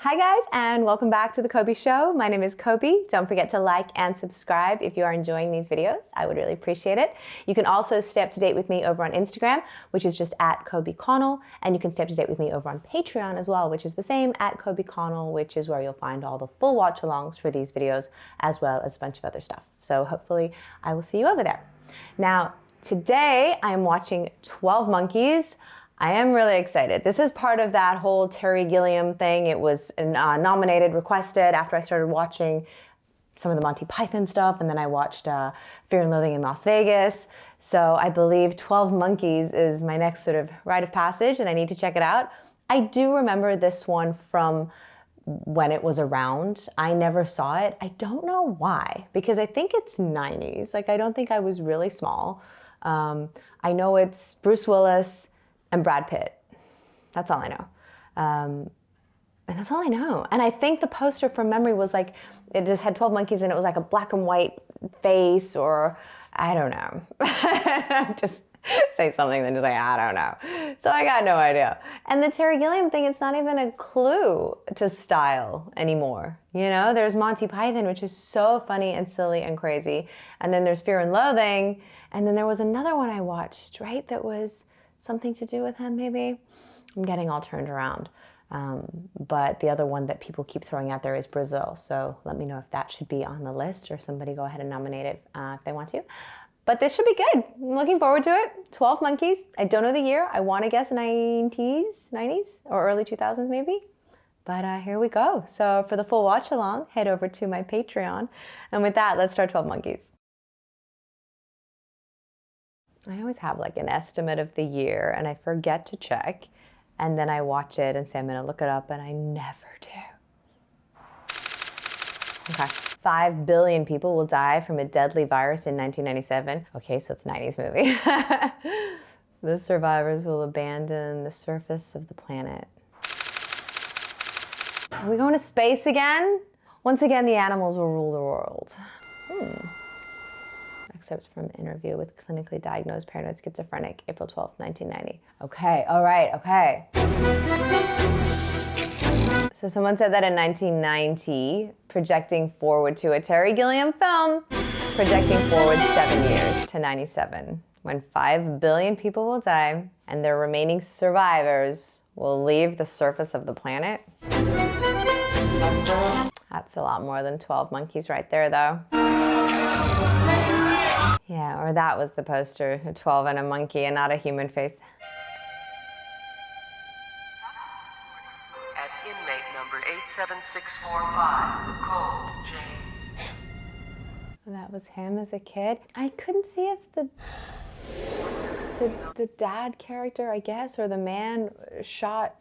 Hi guys, and welcome back to the Coby Show. My name is Coby. Don't forget to like and subscribe if you are enjoying these videos. I would really appreciate it. You can also stay up to date with me over on Instagram, which is just at Coby Connell, and you can stay up to date with me over on Patreon as well, which is the same, at Coby Connell, which is where you'll find all the full watch-alongs for these videos, as well as a bunch of other stuff. So hopefully I will see you over there. Now, today I am watching 12 Monkeys. I am really excited. This is part of that whole Terry Gilliam thing. It was nominated, requested after I started watching some of the Monty Python stuff, and then I watched Fear and Loathing in Las Vegas. So I believe 12 Monkeys is my next sort of rite of passage, and I need to check it out. I do remember this one from when it was around. I never saw it. I don't know why, because I think it's 90s. Like, I don't think I was really small. I know it's Bruce Willis and Brad Pitt. That's all I know. And that's all I know. And I think the poster from memory was like, it just had 12 monkeys and it was like a black and white face, or I don't know. Just say something then just like, I don't know. So I got no idea. And the Terry Gilliam thing, it's not even a clue to style anymore. You know, there's Monty Python, which is so funny and silly and crazy. And then there's Fear and Loathing. And then there was another one I watched, right? That was something to do with him, maybe? I'm getting all turned around. But the other one that people keep throwing out there is Brazil. So let me know if that should be on the list, or somebody go ahead and nominate it if they want to. But this should be good. I'm looking forward to it. 12 Monkeys. I don't know the year. I want to guess 90s or early 2000s maybe. But here we go. So for the full watch along, head over to my Patreon. And with that, let's start 12 Monkeys. I always have like an estimate of the year and I forget to check, and then I watch it and say I'm gonna look it up, and I never do. Okay, 5 billion people will die from a deadly virus in 1997. Okay, so it's a 90s movie. The survivors will abandon the surface of the planet. Are we going to space again? Once again, the animals will rule the world. Excerpts from an interview with clinically diagnosed paranoid schizophrenic, April 12th, 1990. Okay, all right, okay. So someone said that in 1990, projecting forward to a Terry Gilliam film, projecting forward 7 years to 97, when 5 billion people will die and their remaining survivors will leave the surface of the planet. That's a lot more than 12 monkeys right there, though. Yeah, or that was the poster, a 12 and a monkey and not a human face. At inmate number 87645, Cole James. That was him as a kid. I couldn't see if the dad character, I guess, or the man shot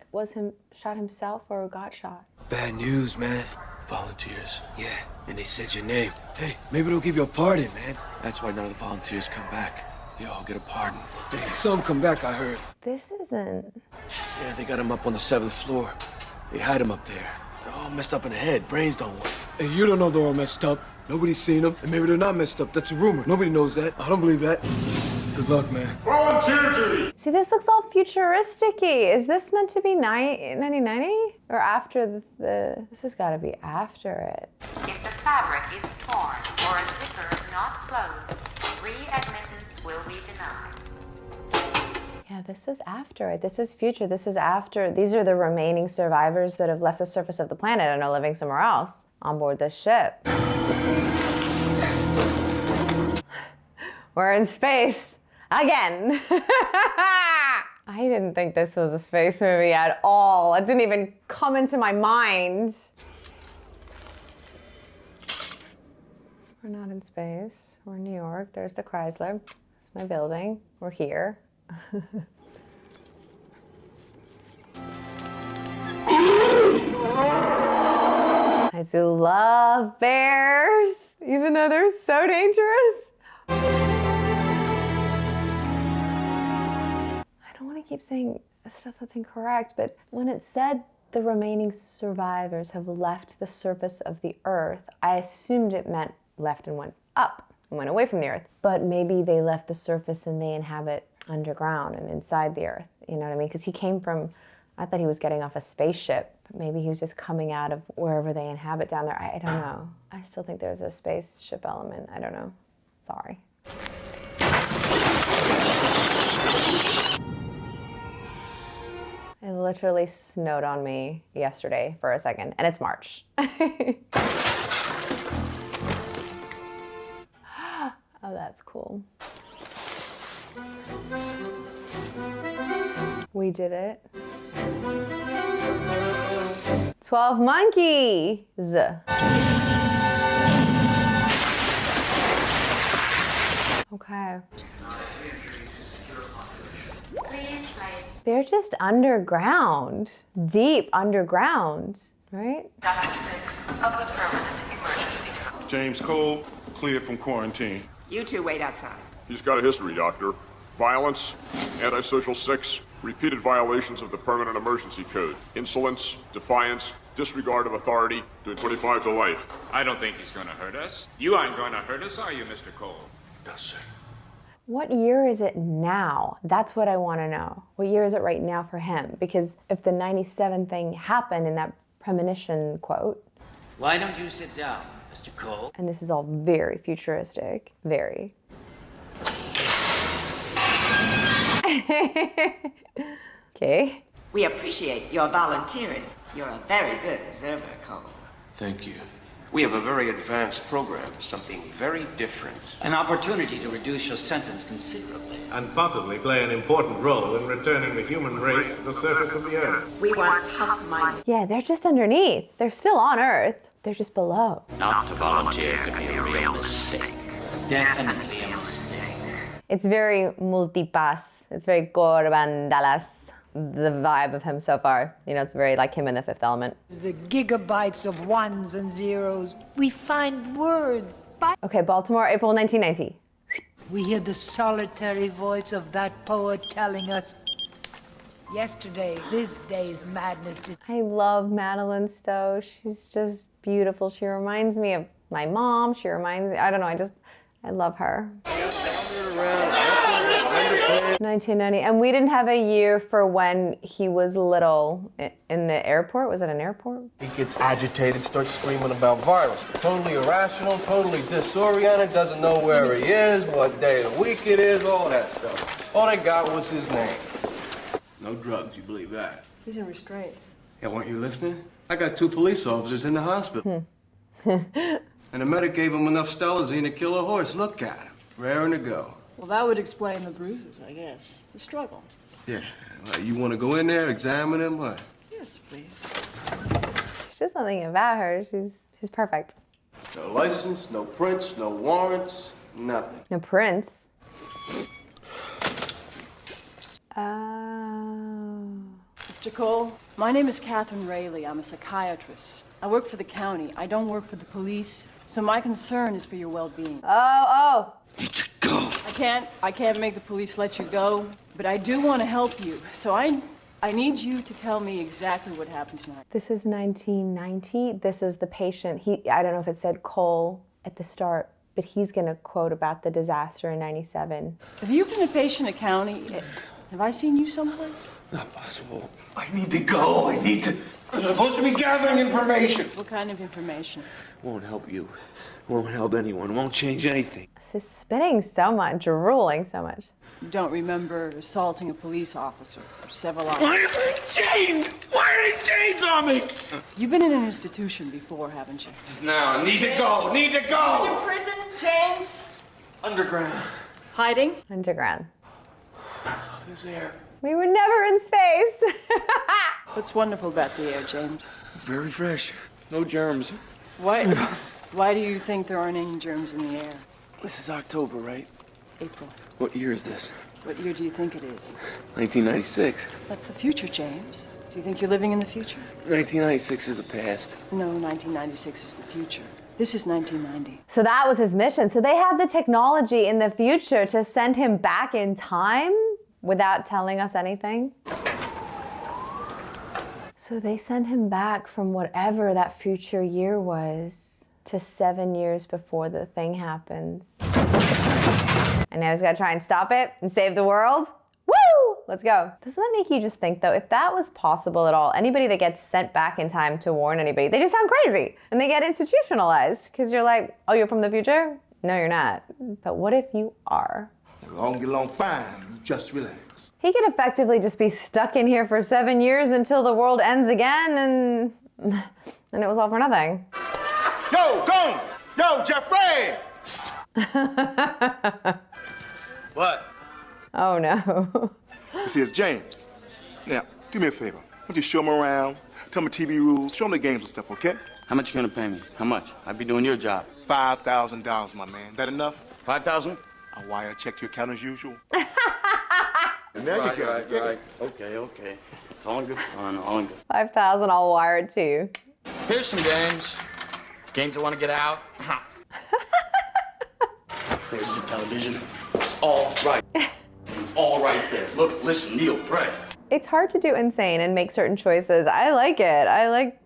himself or got shot. Bad news, man. Volunteers. Yeah, and they said your name. Hey, maybe they'll give you a pardon, man. That's why none of the volunteers come back. They all get a pardon. Hey, some come back, I heard. This isn't... Yeah, they got him up on the 7th floor. They hide him up there. They're all messed up in the head. Brains don't work. Hey, you don't know they're all messed up. Nobody's seen them. And maybe they're not messed up. That's a rumor. Nobody knows that. I don't believe that. Good luck, man. Volunteer duty! See, this looks all futuristic-y. Is this meant to be 1990? Or after the... This has got to be after it. If the fabric is torn or a zipper not closed, re-admittance will be denied. Yeah, this is after it. This is future. This is after. These are the remaining survivors that have left the surface of the planet and are living somewhere else on board this ship. We're in space. Again. I didn't think this was a space movie at all. It didn't even come into my mind. We're not in space. We're in New York. There's the Chrysler. That's my building. We're here. I do love bears, even though they're so dangerous. Keep saying stuff that's incorrect, but when it said the remaining survivors have left the surface of the earth, I assumed it meant left and went up and went away from the earth. But maybe they left the surface and they inhabit underground and inside the earth. You know what I mean? Because he came from, I thought he was getting off a spaceship But maybe he was just coming out of wherever they inhabit down there. I don't know. I still think there's a spaceship element. I don't know. Sorry. It literally snowed on me yesterday for a second, and it's March. Oh, that's cool. We did it. 12 monkeys. Okay. They're just underground, deep underground, right? Chapter 6 of the Permanent Emergency Code. James Cole, cleared from quarantine. You two wait outside. He's got a history, Doctor. Violence, antisocial sex, repeated violations of the Permanent Emergency Code, insolence, defiance, disregard of authority, doing 25 to life. I don't think he's gonna hurt us. You aren't gonna hurt us, are you, Mr. Cole? No, sir. What year is it now? That's what I want to know. What year is it right now for him? Because if the 97 thing happened in that premonition quote, Why don't you sit down, Mr. Cole? and this is all very futuristic, very. Okay. We appreciate your volunteering. You're a very good observer, Cole. Thank you. We have a very advanced program, something very different. An opportunity to reduce your sentence considerably. And possibly play an important role in returning the human race to the surface of the earth. We want tough-minded. Yeah, they're just underneath. They're still on Earth. They're just below. Not to volunteer could be a real mistake. Definitely a mistake. It's very multipass. It's very Corbandalas. The vibe of him so far. You know, it's very like him in The Fifth Element. The gigabytes of ones and zeros. We find words. Okay, Baltimore, April 1990. We hear the solitary voice of that poet telling us, yesterday, this day's madness. I love Madeleine Stowe. She's just beautiful. She reminds me of my mom. She reminds me, I don't know, I love her. 1990, and we didn't have a year for when he was little in the airport. Was it an airport? He gets agitated, starts screaming about violence. Totally irrational, totally disoriented, doesn't know where he is, what day of the week it is, all that stuff. All they got was his name. No drugs, you believe that? He's in restraints. Yeah, weren't you listening? I got 2 police officers in the hospital. And the medic gave him enough Stelazine to kill a horse. Look at him, raring to go. Well, that would explain the bruises, I guess. The struggle. Yeah, you want to go in there, examine him, what? Yes, please. There's nothing about her. She's perfect. No license, no prints, no warrants, nothing. No prints. Oh. Mr. Cole, my name is Catherine Rayleigh. I'm a psychiatrist. I work for the county. I don't work for the police, so my concern is for your well-being. Oh. I can't make the police let you go, but I do want to help you. So I need you to tell me exactly what happened tonight. This is 1990. This is the patient. I don't know if it said Cole at the start, but he's going to quote about the disaster in 97. Have you been a patient at county? Have I seen you someplace? Not possible. I need to go. I'm supposed to be gathering information. What kind of information? Won't help you. Won't help anyone. Won't change anything. This is spitting so much, drooling so much. You don't remember assaulting a police officer for several hours. Why are they chained? Why are they chains on me? You've been in an institution before, haven't you? No, need to go. Need to go. In prison, James? Underground. Hiding? Underground. I love this air. We were never in space. What's wonderful about the air, James? Very fresh. No germs. Why do you think there aren't any germs in the air? This is October, right? April. What year is this? What year do you think it is? 1996. That's the future, James. Do you think you're living in the future? 1996 is the past. No, 1996 is the future. This is 1990. So that was his mission. So they have the technology in the future to send him back in time without telling us anything. So they send him back from whatever that future year was to 7 years before the thing happens. And now he's got to try and stop it and save the world. Woo! let's go. Doesn't that make you just think, though, if that was possible at all, anybody that gets sent back in time to warn anybody, they just sound crazy and they get institutionalized because you're like, oh, you're from the future? No, you're not. But what if you are? We'll all get along fine. You just relax. He could effectively just be stuck in here for 7 years until the world ends again and it was all for nothing. Yo, Goins! Yo, Jeffrey! What? Oh, no. This here's James. Now, do me a favor. Why don't you show him around, tell him the TV rules, show him the games and stuff, okay? How much you gonna pay me? How much? I'd be doing your job. $5,000, my man. That enough? 5,000? I'll wire a check to your account as usual. And there you go. Right. Okay. It's all in good fun, all in good. 5,000 all wired to you. Here's some games. Games I want to get out. There's the television. It's all right. All right there. Look, listen, Neil, pray. It's hard to do insane and make certain choices. I like it. I like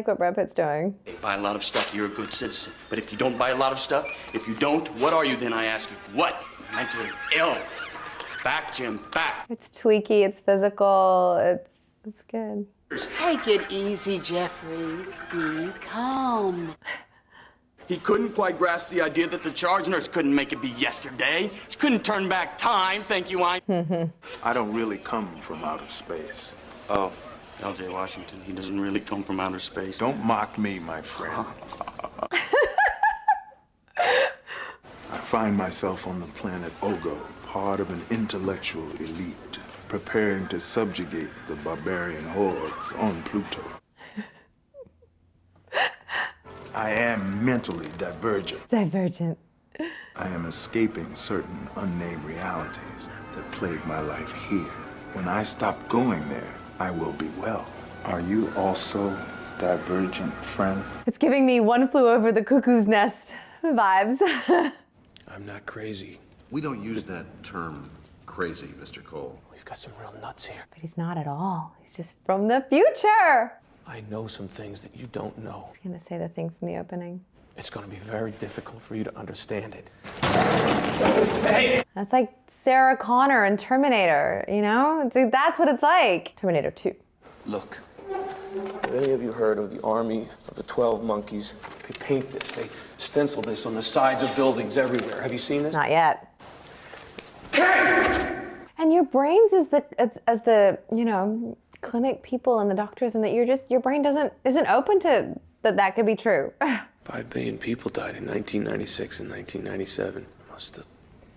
what Brad Pitt's doing. If you buy a lot of stuff, you're a good citizen. But if you don't buy a lot of stuff, if you don't, what are you then, I ask you? What? Mentally ill. Back, Jim, back. It's tweaky, it's physical, it's good. Take it easy, Jeffrey. Be calm. He couldn't quite grasp the idea that the charge nurse couldn't make it be yesterday. She couldn't turn back time, thank you, I don't really come from outer space. Oh, L.J. Washington, he doesn't really come from outer space. Don't mock me, my friend. I find myself on the planet Ogo, part of an intellectual elite, preparing to subjugate the barbarian hordes on Pluto. I am mentally divergent. Divergent. I am escaping certain unnamed realities that plague my life here. When I stop going there, I will be well. Are you also divergent, friend? It's giving me One Flew Over the Cuckoo's Nest vibes. I'm not crazy. We don't use that term crazy, Mr. Cole. We've got some real nuts here. But he's not at all. He's just from the future. I know some things that you don't know. He's gonna say the thing from the opening. It's gonna be very difficult for you to understand it. Hey! That's like Sarah Connor in Terminator, you know? That's what it's like. Terminator 2. Look, have any of you heard of the Army of the 12 Monkeys? They paint this, they stencil this on the sides of buildings everywhere. Have you seen this? Not yet. And your brains as the you know, clinic people and the doctors, and that your brain isn't open to that could be true. 5 billion people died in 1996 and 1997. Almost the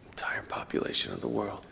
entire population of the world.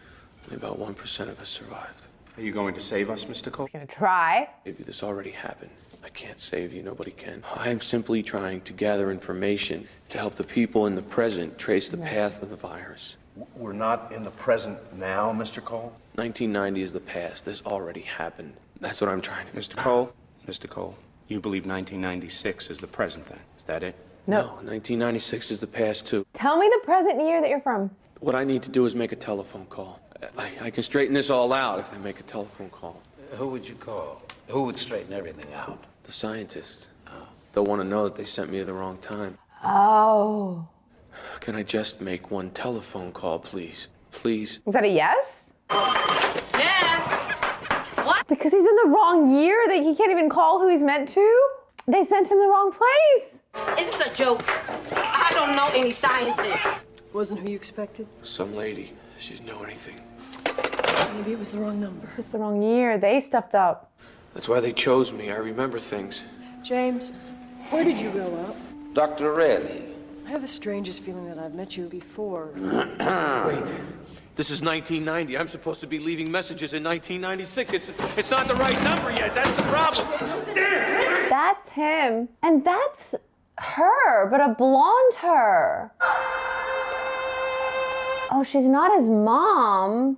Only about 1% of us survived. Are you going to save us, Mr. Cole? He's gonna try. Maybe this already happened. I can't save you, nobody can. I am simply trying to gather information to help the people in the present trace the path of the virus. We're not in the present now, Mr. Cole? 1990 is the past. This already happened. That's what I'm trying to... Mr. Cole, you believe 1996 is the present then? Is that it? No, 1996 is the past too. Tell me the present year that you're from. What I need to do is make a telephone call. I can straighten this all out if I make a telephone call. Who would you call? Who would straighten everything out? The scientists. They'll want to know that they sent me to the wrong time. Oh. Can I just make one telephone call, please? Please? Is that a yes? Yes! What? Because he's in the wrong year, that he can't even call who he's meant to? They sent him the wrong place. Is this a joke? I don't know any scientist. Wasn't who you expected? Some lady. She didn't know anything. Maybe it was the wrong number. It's just the wrong year. They stuffed up. That's why they chose me. I remember things. James, where did you grow up? Dr. Rayleigh. I have the strangest feeling that I've met you before. Wait. This is 1990. I'm supposed to be leaving messages in 1996. It's not the right number yet. That's the problem. That's him. And that's her, but a blonde her. Oh, she's not his mom.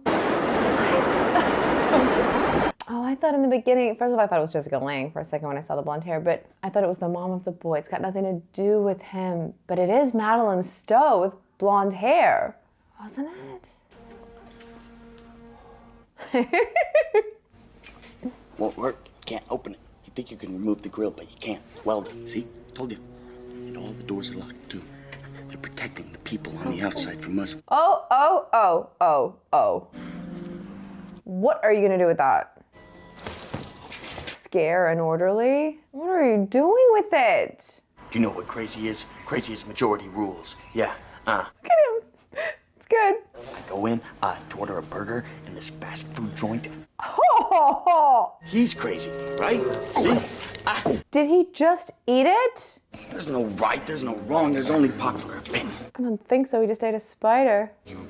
Oh, I thought in the beginning, first of all, I thought it was Jessica Lange for a second when I saw the blonde hair, but I thought it was the mom of the boy. It's got nothing to do with him, but it is Madeleine Stowe with blonde hair, wasn't it? Won't work. Can't open it. You think you can remove the grill, but you can't. It's welded. See? Told you. And all the doors are locked, too. They're protecting the people on the outside from us. Oh. What are you gonna do with that? Scare an orderly? What are you doing with it? Do you know what crazy is? Crazy is majority rules. Yeah, Look at him. It's good. I go in, to order a burger in this fast food joint. Oh! He's crazy, right? See? Did he just eat it? There's no right, there's no wrong, there's only popular opinion. I don't think so. He just ate a spider. You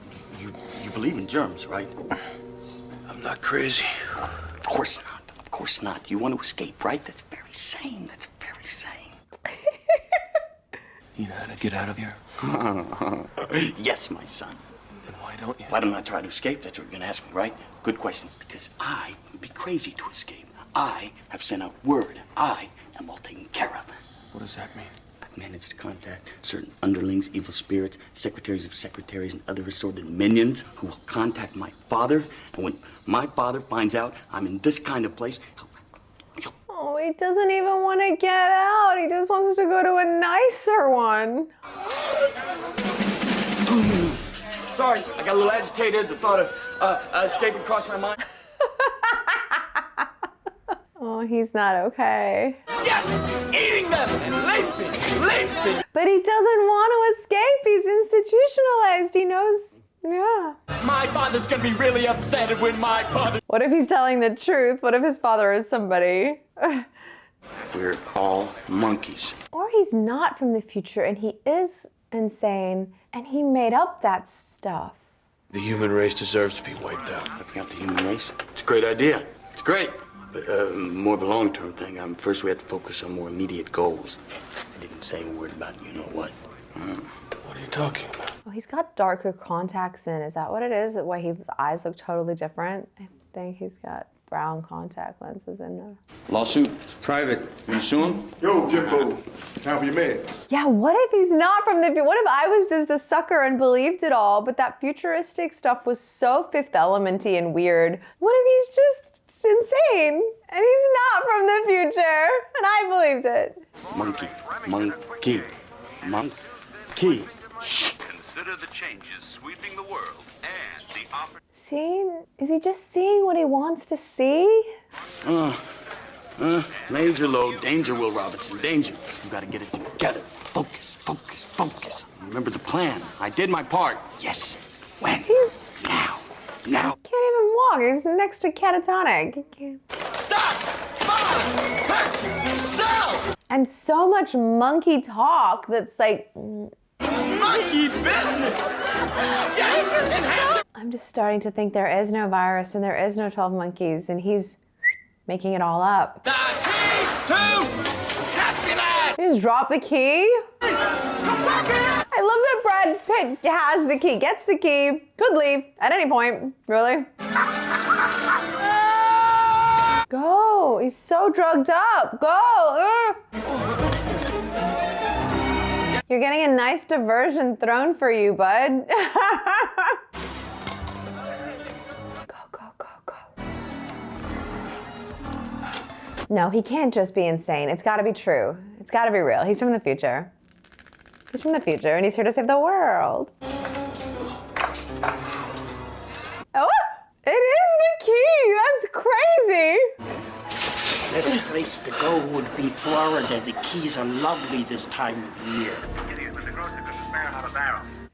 believe in germs, right? I'm not crazy. Of course not. Of course not. You want to escape, right? That's very sane. That's very sane. You know how to get out of here? Yes, my son. Then why don't you? Why don't I try to escape? That's what you're going to ask me, right? Good question. Because I would be crazy to escape. I have sent out word. I am all taken care of. What does that mean? I've managed to contact certain underlings, evil spirits, secretaries of secretaries, and other assorted minions who will contact my father. And when my father finds out I'm in this kind of place, Oh, he doesn't even want to get out. He just wants to go to a nicer one. Sorry, I got a little agitated. The thought of escaping crossed my mind. Oh, he's not okay. Yes! Eating them and leaping! But he doesn't want to escape. He's institutionalized. He knows, yeah. My father's gonna be really upset when my father... What if he's telling the truth? What if his father is somebody? We're all monkeys. Or he's not from the future and he is insane and he made up that stuff. The human race deserves to be wiped out. Wiping out the human race? It's a great idea. It's great. But more of a long-term thing. First, we have to focus on more immediate goals. I didn't say a word about you-know-what. What are you talking about? Oh, he's got darker contacts in. Is that what it is? Why his eyes look totally different? I think he's got brown contact lenses in there. Lawsuit? It's private. You gonna sue him? Yo, Jimbo, time for your meds. Yeah, what if he's not from the future? What if I was just a sucker and believed it all, but that futuristic stuff was so Fifth Element-y and weird? What if he's just insane and he's not from the future and I believed it? Monkey. Consider the changes sweeping the world and the opportunity. See? Is he just seeing what he wants to see? Major low, danger, Will Robinson, danger. You gotta get it together. Focus, focus, focus. Remember the plan. I did my part. Yes. When? He's... Now. Can't even walk. He's next to catatonic. He can't... Stop! Buy! Purchase! Sell! And so much monkey talk that's like... Monkey business! Yes! I'm just starting to think there is no virus and there is no 12 monkeys and he's making it all up. The key to happiness! You just drop the key? I love that Brad Pitt has the key, gets the key, could leave at any point. Really? Go! He's so drugged up. Go! You're getting a nice diversion thrown for you, bud. Go. No, he can't just be insane. It's gotta be true. It's gotta be real. He's from the future. He's from the future and he's here to save the world. Oh, it is the key! That's crazy! Best place to go would be Florida. The keys are lovely this time of year.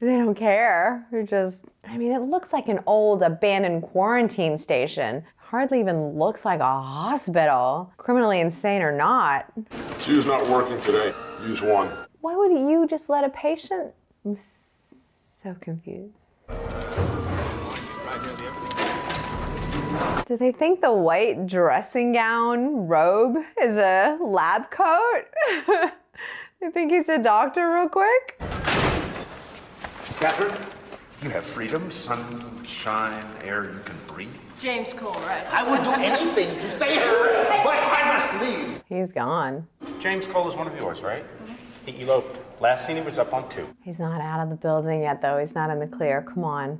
They don't care. They're just, I mean, it looks like an old abandoned quarantine station. Hardly even looks like a hospital. Criminally insane or not. Two's not working today. Use one. Why would you just let a patient? I'm so confused. Do they think the white dressing gown robe is a lab coat? They think he's a doctor real quick? Catherine, you have freedom, sunshine, air you can breathe. James Cole, right? I would do anything to stay here, but I must leave. He's gone. James Cole is one of yours, right? He eloped. Last scene he was up on 2. He's not out of the building yet, though. He's not in the clear. Come on.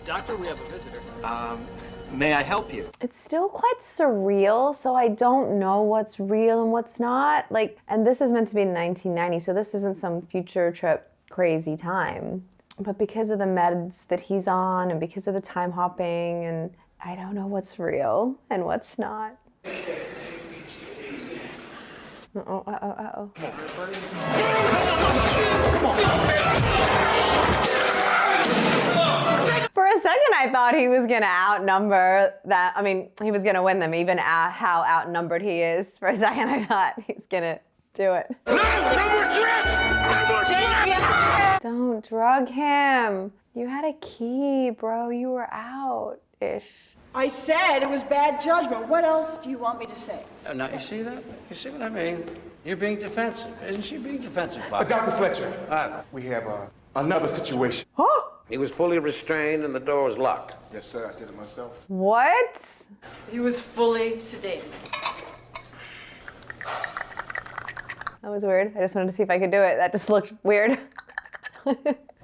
Doctor, we have a visitor. May I help you? It's still quite surreal, so I don't know what's real and what's not. Like, and this is meant to be in 1990, so this isn't some future trip crazy time. But because of the meds that he's on and because of the time hopping, and I don't know what's real and what's not. Uh-oh, uh-oh, uh-oh. For a second, I thought he was gonna outnumber that. I mean, he was gonna win them, even at how outnumbered he is. For a second, I thought he's gonna do it. Don't drug him. You had a key, bro. You were out-ish. I said it was bad judgment. What else do you want me to say? Now, you see that? You see what I mean? You're being defensive. Isn't she being defensive, Bob? Dr. Fletcher, we have another situation. Huh? He was fully restrained and the door was locked. Yes, sir. I did it myself. What? He was fully sedated. That was weird. I just wanted to see if I could do it. That just looked weird.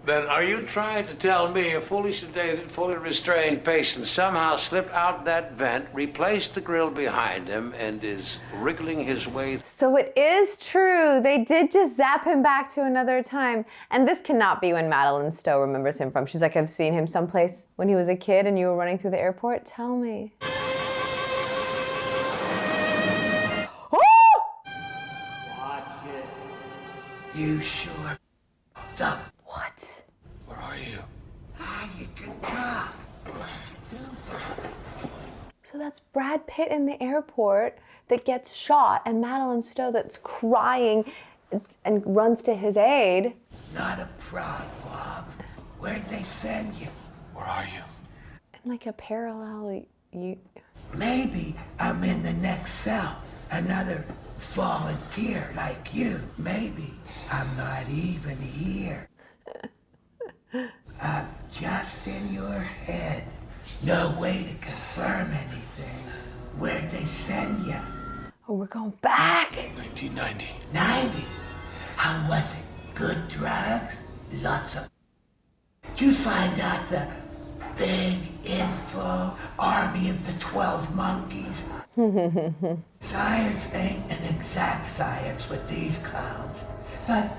Then are you trying to tell me a fully sedated, fully restrained patient somehow slipped out that vent, replaced the grill behind him, and is wriggling his way? So it is true. They did just zap him back to another time. And this cannot be when Madeleine Stowe remembers him from. She's like, I've seen him someplace when he was a kid and you were running through the airport. Tell me. You sure up. What? Where are you? You can talk. So that's Brad Pitt in the airport that gets shot and Madeleine Stowe that's crying and runs to his aid. Not a problem, Bob. Where'd they send you? Where are you? In like a parallel, you... Maybe I'm in the next cell. Another volunteer like you. Maybe I'm not even here. I'm just in your head. No way to confirm anything. Where'd they send you? Oh, we're going back. 1990. 90? How was it? Good drugs? Lots of... Did you find out the big info army of the 12 monkeys? Science ain't an exact science with these clowns, but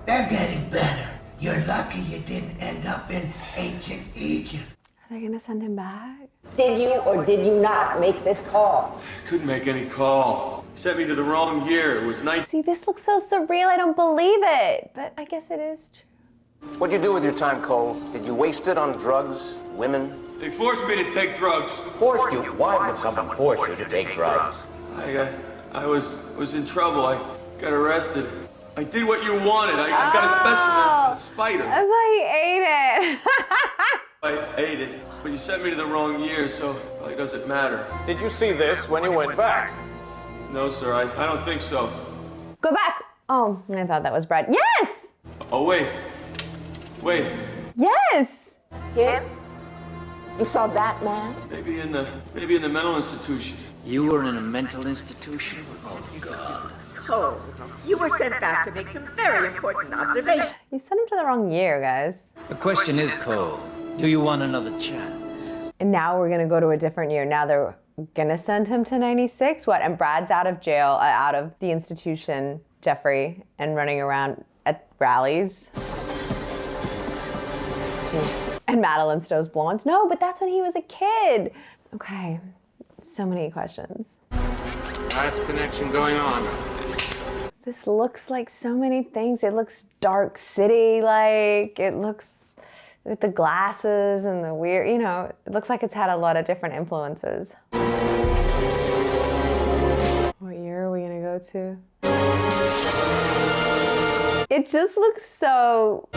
they're getting better. You're lucky you didn't end up in ancient Egypt. Are they gonna send him back? Did you or did you not make this call? Couldn't make any call. Sent me to the wrong year. It was 19. See, this looks so surreal. I don't believe it, but I guess it is true. What'd you do with your time, Cole? Did you waste it on drugs, women? They forced me to take drugs. Forced you? Why would someone force you to take drugs? I was in trouble. I got arrested. I did what you wanted. I got a specimen, a spider. That's why he ate it. I ate it, but you sent me to the wrong year, so it probably doesn't matter. Did you see this when you went back? No, sir, I don't think so. Go back. Oh, I thought that was Brad. Yes! Oh, wait. Yes! Him? You saw that man? Maybe in the mental institution. You were in a mental institution? Oh, God. Cole, you were sent back to make some very important observations. You sent him to the wrong year, guys. The question is, Cole, do you want another chance? And now we're gonna go to a different year. Now they're gonna send him to 96? What? And Brad's out of jail, out of the institution, Jeffrey, and running around at rallies. And Madeleine Stowe's blonde. No, but that's when he was a kid. Okay, so many questions. Nice connection going on. This looks like so many things. It looks Dark City-like. It looks with the glasses and the weird, you know, it looks like it's had a lot of different influences. What year are we gonna go to? It just looks so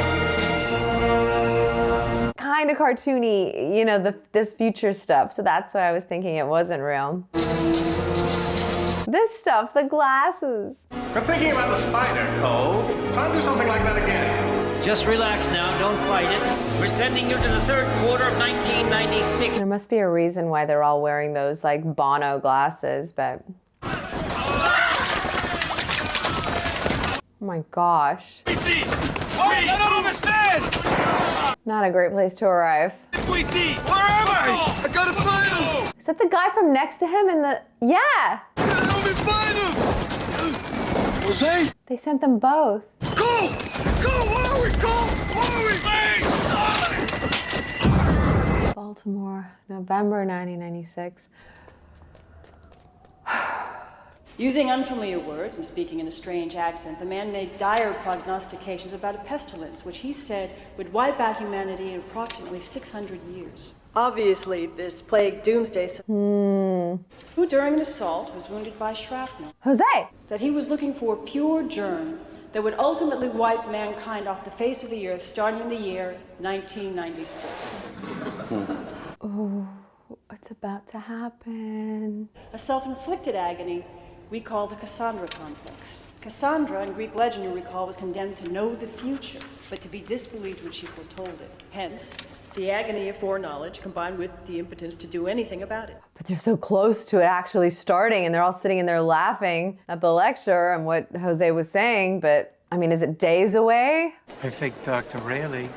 kind of cartoony, you know, this future stuff. So that's why I was thinking it wasn't real. This stuff, the glasses. I'm thinking about the spider, Cole. Try and do something like that again. Just relax now, don't fight it. We're sending you to the third quarter of 1996. There must be a reason why they're all wearing those like Bono glasses, but... Oh my gosh. I don't understand! Not a great place to arrive. We see! Where am I? I gotta find him! Is that the guy from next to him in the... Yeah! Help me find him! Jose? They sent them both. Cole! Cole, where are we? Cole, where are we? Wait! Baltimore, November 1996. Using unfamiliar words and speaking in a strange accent, the man made dire prognostications about a pestilence which he said would wipe out humanity in approximately 600 years. Obviously, this plague doomsday who during an assault was wounded by shrapnel. Jose! That he was looking for a pure germ that would ultimately wipe mankind off the face of the earth starting in the year 1996. Oh, what's about to happen? A self-inflicted agony we call the Cassandra complex. Cassandra, in Greek legend, you recall, was condemned to know the future, but to be disbelieved when she foretold it. Hence, the agony of foreknowledge combined with the impotence to do anything about it. But they're so close to it actually starting, and they're all sitting in there laughing at the lecture and what Jose was saying, but, I mean, is it days away? I think, Dr. Rayleigh,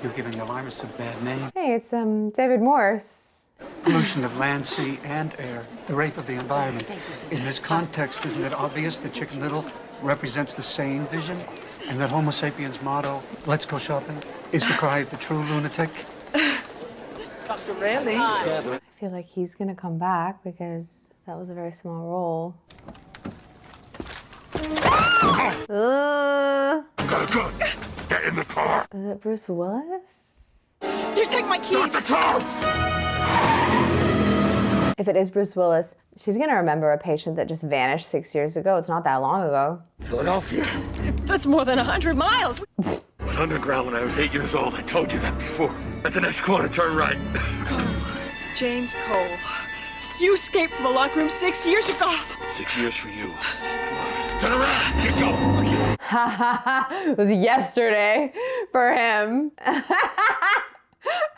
you're giving the alarmists a bad name. Hey, it's David Morse. Pollution of land, sea, and air. The rape of the environment. In this context, isn't it obvious that Chicken Little represents the sane vision? And that Homo sapiens' motto, let's go shopping, is the cry of the true lunatic? Dr. Rayleigh. I feel like he's gonna come back because that was a very small role. Got a gun! Get in the car! Is it Bruce Willis? Here, take my keys! Not the car! If it is Bruce Willis, she's gonna remember a patient that just vanished 6 years ago. It's not that long ago. Philadelphia. That's more than 100 miles. Underground when I was 8 years old. I told you that before. At the next corner, turn right. Cole. James Cole. You escaped from the locker room 6 years ago. 6 years for you. Come on. Turn around. Get going. It was yesterday for him.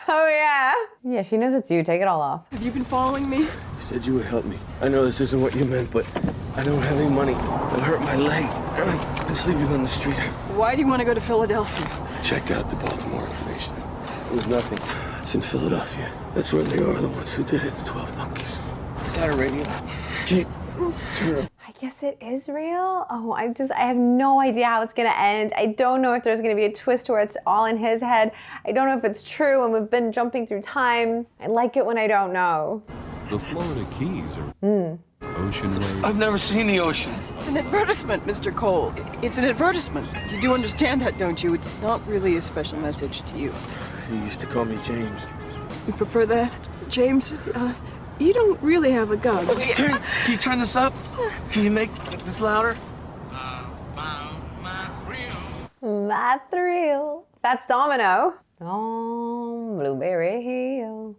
Oh yeah. Yeah, she knows it's you. Take it all off. Have you been following me? You said you would help me. I know this isn't what you meant, but I don't have any money. It'll hurt my leg. I've been sleeping on the street. Why do you want to go to Philadelphia? Checked out the Baltimore information. It was nothing. It's in Philadelphia. That's where they are, the ones who did it. The 12 monkeys. Is that a radio? Keep. Turn it. I guess it is real. Oh, I have no idea how it's gonna end. I don't know if there's gonna be a twist where it's all in his head. I don't know if it's true and we've been jumping through time. I like it when I don't know. The Florida Keys are ocean waves. I've never seen the ocean. It's an advertisement, Mr. Cole. It's an advertisement. You do understand that, don't you? It's not really a special message to you. He used to call me James. You prefer that? James, you don't really have a gun. Oh, can you turn this up? Can you make this louder? My thrill. That's Domino. On Blueberry Hill.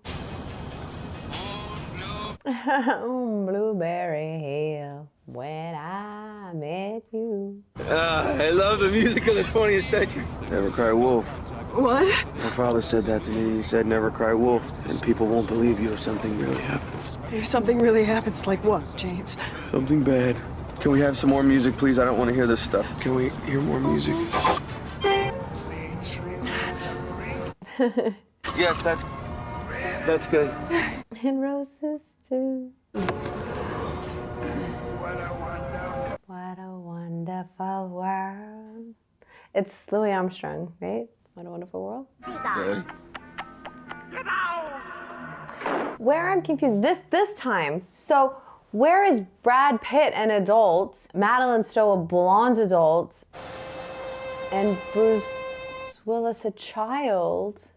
On Blueberry Hill. When I met you. I love the music of the 20th century. Never cry wolf. What? My father said that to me. He said, never cry wolf. And people won't believe you if something really happens. If something really happens, like what, James? Something bad. Can we have some more music, please? I don't want to hear this stuff. Can we hear more music? Yes, that's good. And roses too. What a wonderful world. It's Louis Armstrong, right? What a Wonderful World. Okay. Where I'm confused this time. So where is Brad Pitt an adult, Madeleine Stowe a blonde adult, and Bruce Willis a child?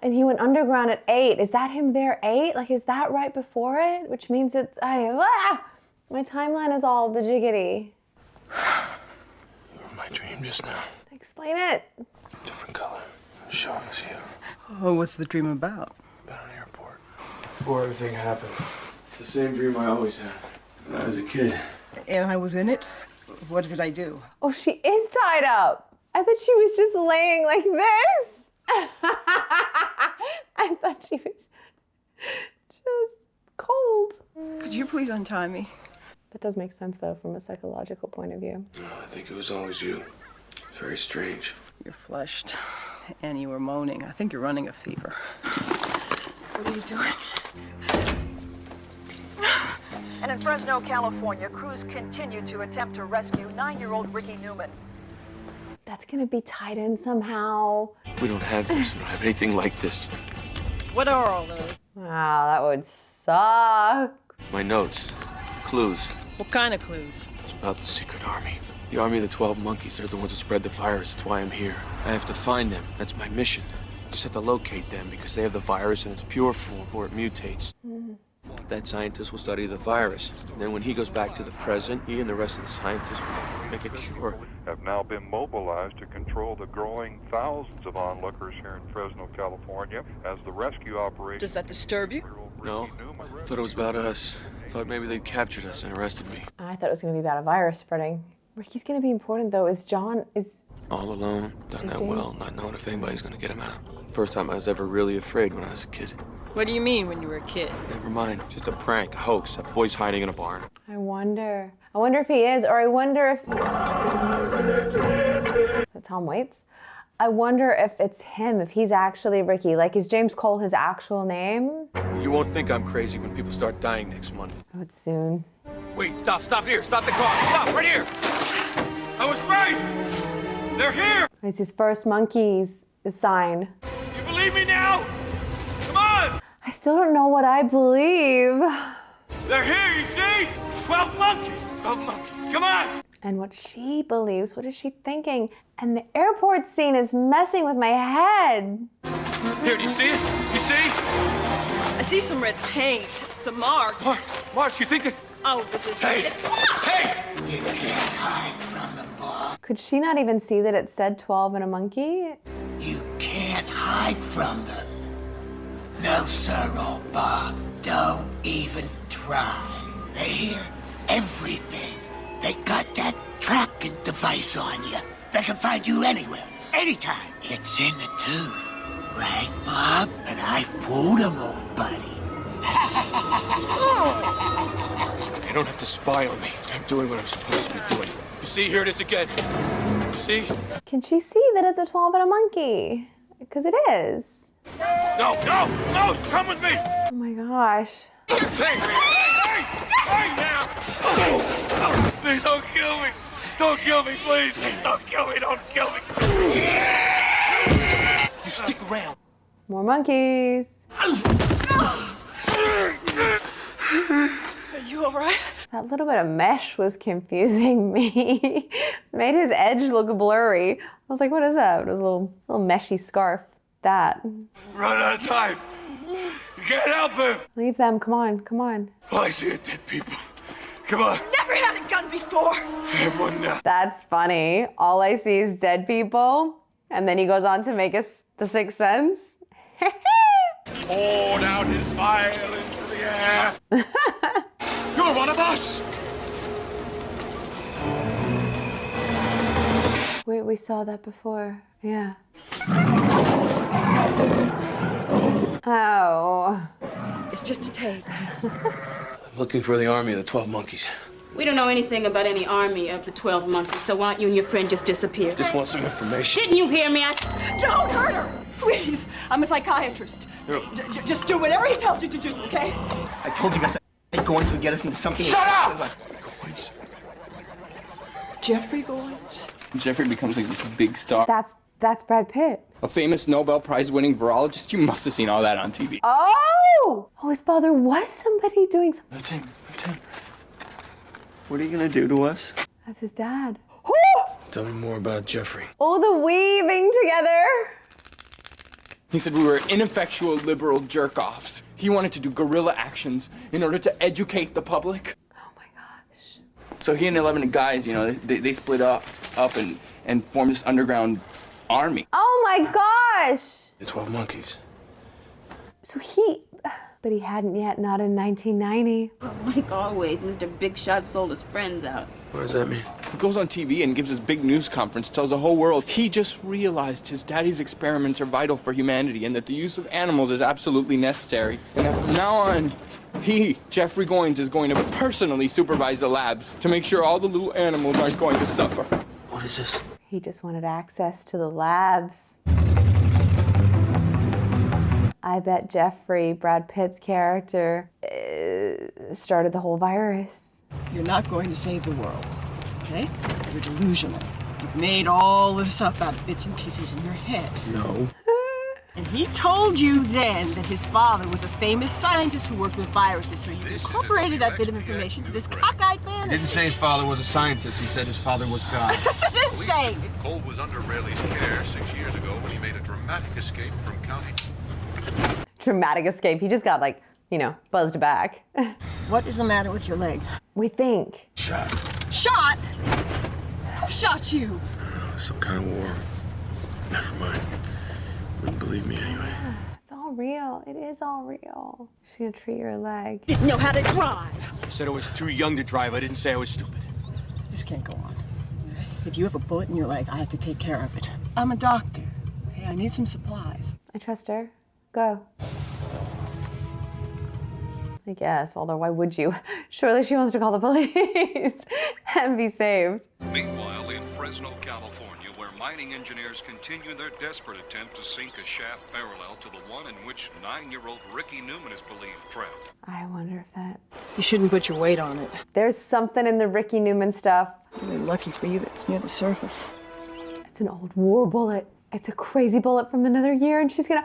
And he went underground at 8. Is that him there 8? Like, is that right before it? Which means it's, my timeline is all bajiggity. You were my dream just now. Explain it. Different color. Showing us you. Oh, what's the dream about? About an airport. Before everything happened. It's the same dream I always had when I was a kid. And I was in it? What did I do? Oh, she is tied up. I thought she was just laying like this. I thought she was just cold. Could you please untie me? That does make sense, though, from a psychological point of view. No, I think it was always you. It's very strange. You're flushed, and you were moaning. I think you're running a fever. What are you doing? And in Fresno, California, crews continue to attempt to rescue 9-year-old Ricky Newman. That's gonna be tied in somehow. We don't have this. We don't have anything like this. What are all those? Wow, that would suck. My notes. Clues. What kind of clues? It's about the secret army. The army of the 12 monkeys. They're the ones that spread the virus. That's why I'm here. I have to find them. That's my mission. Just have to locate them because they have the virus in its pure form before it mutates. That scientist will study the virus. And then when he goes back to the present, he and the rest of the scientists will make a cure. Have now been mobilized to control the growing thousands of onlookers here in Fresno, California, as the rescue operation... Does that disturb you? No. I thought it was about us. I thought maybe they'd captured us and arrested me. I thought it was gonna be about a virus spreading. Ricky's gonna be important though. All alone, done that well, not knowing if anybody's gonna get him out. First time I was ever really afraid when I was a kid. What do you mean when you were a kid? Never mind, just a prank, a hoax. That boy's hiding in a barn. I wonder if he is, or I wonder if... Tom Waits? I wonder if it's him, if he's actually Ricky. Like, is James Cole his actual name? You won't think I'm crazy when people start dying next month. Oh, it's soon. Wait, stop here, stop the car, stop, right here! I was right! They're here! It's his first monkey's sign. You believe me now? Come on! I still don't know what I believe. They're here, you see? 12 monkeys! 12 monkeys, come on! And what she believes, what is she thinking? And the airport scene is messing with my head. Here, do you see it? You see? I see some red paint, some marks. Marks, you think that... Oh, this is... Hey! You can't hide from the ball. Could she not even see that it said 12 and a monkey? You can't hide from them. No, sir, old Bob. Don't even try. They hear everything. They got that tracking device on you. They can find you anywhere, anytime. It's in the tooth. Right, Bob? And I fooled them, old buddy. You don't have to spy on me. I'm doing what I'm supposed to be doing. You see, here it is again. You see? Can she see that it's a 12 and a monkey? Because it is. No, come with me! Oh my gosh. Hey now! Please don't kill me! Don't kill me, please! Please don't kill me! Don't kill me! You stick around. More monkeys. Are you all right? That little bit of mesh was confusing me. Made his edge look blurry. I was like, what is that? It was a little meshy scarf. That. Run out of time. You can't help him. Leave them. Come on. Come on. All I see are dead people. Come on. Never had a gun before. I have one now. That's funny. All I see is dead people. And then he goes on to make us The Sixth Sense. Poured out his vial into the air. You're one of us. Wait, we saw that before. Yeah. Oh. It's just a tape. I'm looking for the army of the 12 monkeys. We don't know anything about any army of the 12 monkeys, so why don't you and your friend just disappear? Just want some information. Didn't you hear me? Don't hurt her! Please, I'm a psychiatrist. Just do whatever he tells you to do, okay? I told you guys that Goins would get us into something. Shut up! Jeffrey Goins? Jeffrey becomes like this big star. That's Brad Pitt. A famous Nobel Prize-winning virologist. You must have seen all that on TV. Oh! Oh, his father was somebody doing something. That's him. That's him. What are you gonna do to us? That's his dad. Tell me more about Jeffrey. Oh, the weaving together. He said we were ineffectual liberal jerk-offs. He wanted to do guerrilla actions in order to educate the public. Oh my gosh. So he and 11 guys, you know, they split up and formed this underground army. Oh my gosh. The 12 monkeys. But he hadn't yet, not in 1990. Oh, like always, Mr. Big Shot sold his friends out. What does that mean? He goes on TV and gives this big news conference, tells the whole world he just realized his daddy's experiments are vital for humanity and that the use of animals is absolutely necessary. And that from now on, he, Jeffrey Goins, is going to personally supervise the labs to make sure all the little animals aren't going to suffer. What is this? He just wanted access to the labs. I bet Jeffrey, Brad Pitt's character, started the whole virus. You're not going to save the world, okay? You're delusional. You've made all this up out of bits and pieces in your head. No. And he told you then that his father was a famous scientist who worked with viruses, so you incorporated that bit of information to this cockeyed fantasy. He didn't say his father was a scientist. He said his father was God. This is insane. Cole was under Rayleigh's care 6 years ago when he made a dramatic escape from county. Dramatic escape. He just got, like, you know, buzzed back. What is the matter with your leg? We think. Shot. Shot? Who shot you? Some kind of war. Never mind. Wouldn't believe me anyway. Yeah, it's all real. It is all real. She's gonna treat your leg. Didn't know how to drive. I said I was too young to drive. I didn't say I was stupid. This can't go on. If you have a bullet in your leg, I have to take care of it. I'm a doctor. Hey, I need some supplies. I trust her. Go. I guess, although why would you? Surely she wants to call the police and be saved. Meanwhile, in Fresno, California, where mining engineers continue their desperate attempt to sink a shaft parallel to the one in which 9-year-old Ricky Newman is believed trapped. I wonder if that... You shouldn't put your weight on it. There's something in the Ricky Newman stuff. Really lucky for you that it's near the surface. It's an old war bullet. It's a crazy bullet from another year, and she's gonna...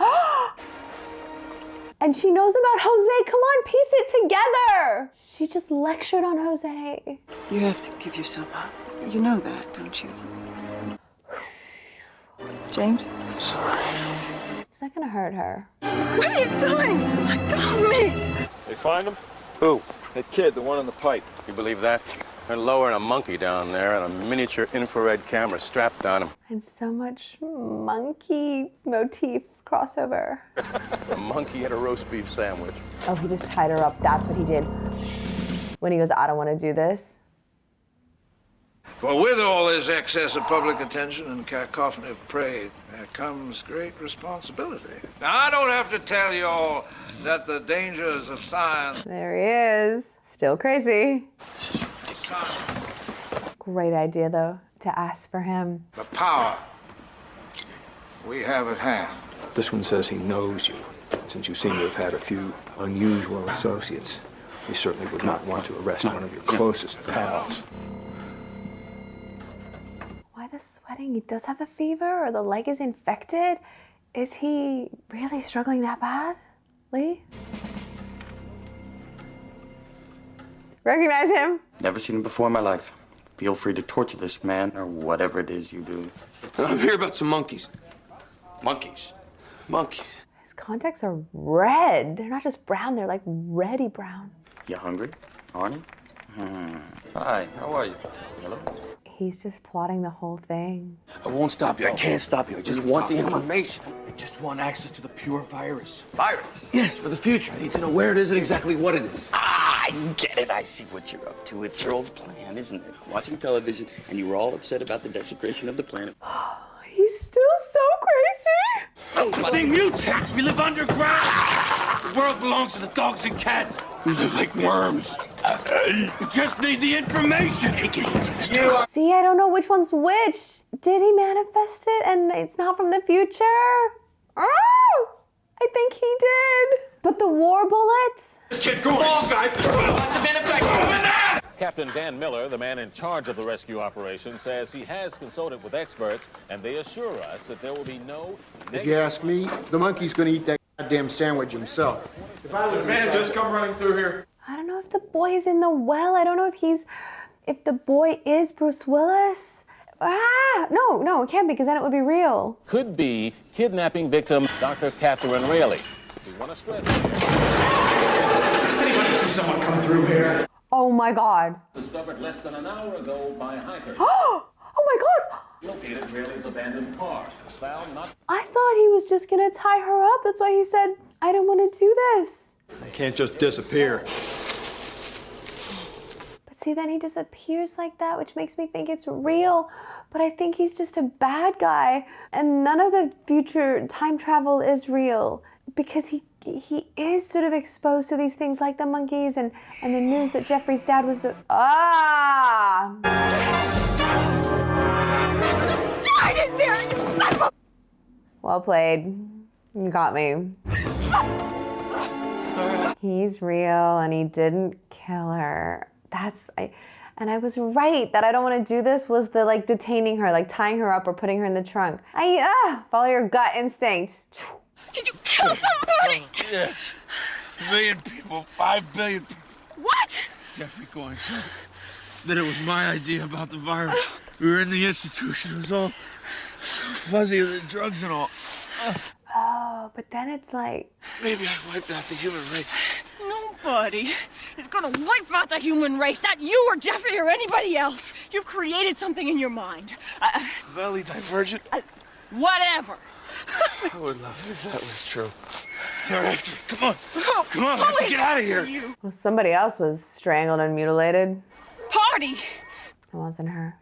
And she knows about Jose. Come on, piece it together. She just lectured on Jose. You have to give yourself up. You know that, don't you? James? I'm sorry. It's not gonna hurt her. What are you doing? Let go of me! They find him? Who? That kid, the one on the pipe. You believe that? They're lowering a monkey down there and a miniature infrared camera strapped on him. And so much monkey motif crossover. A monkey had a roast beef sandwich. Oh, he just tied her up. That's what he did. When he goes, I don't want to do this. For with all this excess of public attention and cacophony of praise, there comes great responsibility. Now, I don't have to tell you all that the dangers of science... There he is. Still crazy. This is ridiculous. Great idea, though, to ask for him. The power we have at hand. This one says he knows you, since you seem to have had a few unusual associates. We certainly would not want to arrest one of your closest pals. Why the sweating? He does have a fever, or the leg is infected? Is he really struggling that bad, Lee? Recognize him? Never seen him before in my life. Feel free to torture this man, or whatever it is you do. I'm here about some monkeys. Monkeys? Monkeys. His contacts are red. They're not just brown, they're like reddy brown. You hungry, Arnie? Hi, how are you? Hello? He's just plotting the whole thing. I won't stop you. I can't stop you. I just want the information. I just want access to the pure virus. Virus? Yes, for the future. I need to know where it is and exactly what it is. Ah, I get it. I see what you're up to. It's your old plan, isn't it? Watching television, and you were all upset about the desecration of the planet. He's still so crazy. The thing mutates. We live underground. The world belongs to the dogs and cats. We live like worms. We just need the information. Take it easy, Mr. See, I don't know which one's which. Did he manifest it and it's not from the future? Oh, I think he did. But the war bullets? This kid, go on, guy. What's the benefit? Captain Dan Miller, the man in charge of the rescue operation, says he has consulted with experts, and they assure us that there will be no... If you ask me, the monkey's gonna eat that goddamn sandwich himself. If I was man, just come running through here. I don't know if the boy is in the well. I don't know if the boy is Bruce Willis. No, it can't be, because then it would be real. Could be kidnapping victim Dr. Catherine Rayleigh. We want to stress... Anybody see someone come through here? Oh my God. Discovered less than an hour ago by hikers. Oh my God. Located Rayleigh's abandoned car. Was found not... I thought he was just gonna tie her up. That's why he said, I don't want to do this. They can't just disappear. But see, then he disappears like that, which makes me think it's real. But I think he's just a bad guy. And none of the future time travel is real. Because he is sort of exposed to these things like the monkeys and the news that Jeffrey's dad was the... Ah! Died in there, you son of a... Well played. You got me. He's real and he didn't kill her. I And I was right that I don't want to do this was the like detaining her, like tying her up or putting her in the trunk. Follow your gut instinct. Did you kill somebody? Yes. 1 million people, 5 billion people. What? Jeffrey Goins said that it was my idea about the virus. We were in the institution. It was all fuzzy with the drugs and all. Oh, but then it's like... Maybe I wiped out the human race. Nobody is gonna wipe out the human race. Not you or Jeffrey or anybody else. You've created something in your mind. Valley divergent? Whatever. I would love it if that was true. You're after it. Come on. Come on, we have to get out of here. Well, somebody else was strangled and mutilated. Party! It wasn't her.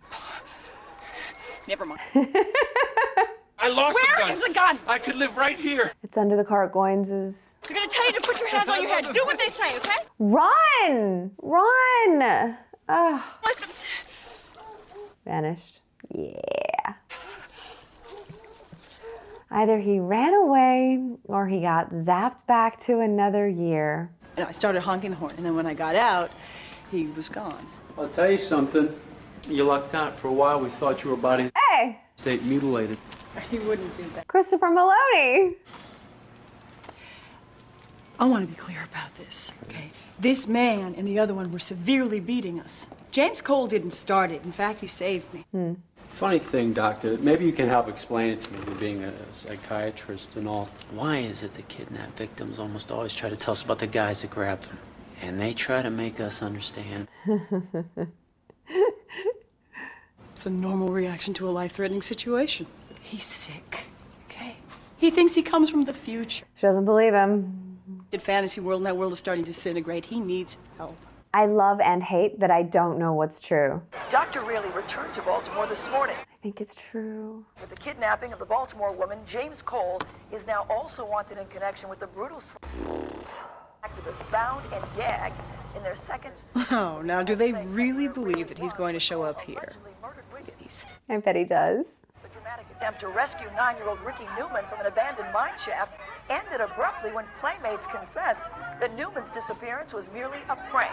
Never mind. I lost the gun. Where is the gun? I could live right here. It's under the car at Goins'. They're gonna tell you to put your hands on your head. Do what they say, okay? Run! Run! Vanished. Yeah. Either he ran away or he got zapped back to another year. And I started honking the horn, and then when I got out, he was gone. I'll tell you something. You lucked out. For a while, we thought you were body Hey! state mutilated. He wouldn't do that. Christopher Maloney! I want to be clear about this, okay? This man and the other one were severely beating us. James Cole didn't start it. In fact, he saved me. Funny thing, Doctor. Maybe you can help explain it to me, you being a psychiatrist and all. Why is it the kidnapped victims almost always try to tell us about the guys that grabbed them? And they try to make us understand. It's a normal reaction to a life-threatening situation. He's sick, okay? He thinks he comes from the future. She doesn't believe him. In fantasy world, and that world is starting to disintegrate. He needs help. I love and hate that I don't know what's true. Dr. Reilly returned to Baltimore this morning. I think it's true. With the kidnapping of the Baltimore woman, James Cole is now also wanted in connection with the brutal activists bound and gagged in their second... Oh, now do they really believe that he's going to show up here? Please. I bet he does. The dramatic attempt to rescue 9-year-old Ricky Newman from an abandoned mine shaft ended abruptly when playmates confessed that Newman's disappearance was merely a prank,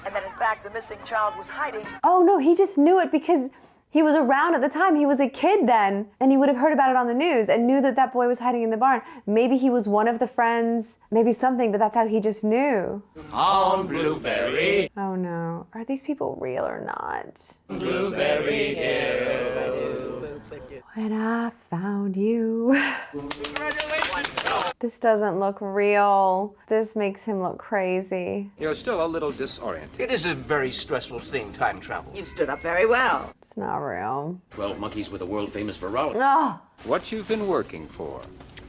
and that in fact the missing child was hiding. Oh no, he just knew it because he was around at the time. He was a kid then, and he would have heard about it on the news and knew that that boy was hiding in the barn. Maybe he was one of the friends, maybe something, but that's how he just knew. On Blueberry. Oh no, are these people real or not? Blueberry Hill. When I found you. This doesn't look real. This makes him look crazy. You're still a little disoriented. It is a very stressful thing, time travel. You stood up very well. It's not real. 12 monkeys with a world-famous virologist. Oh. What you've been working for?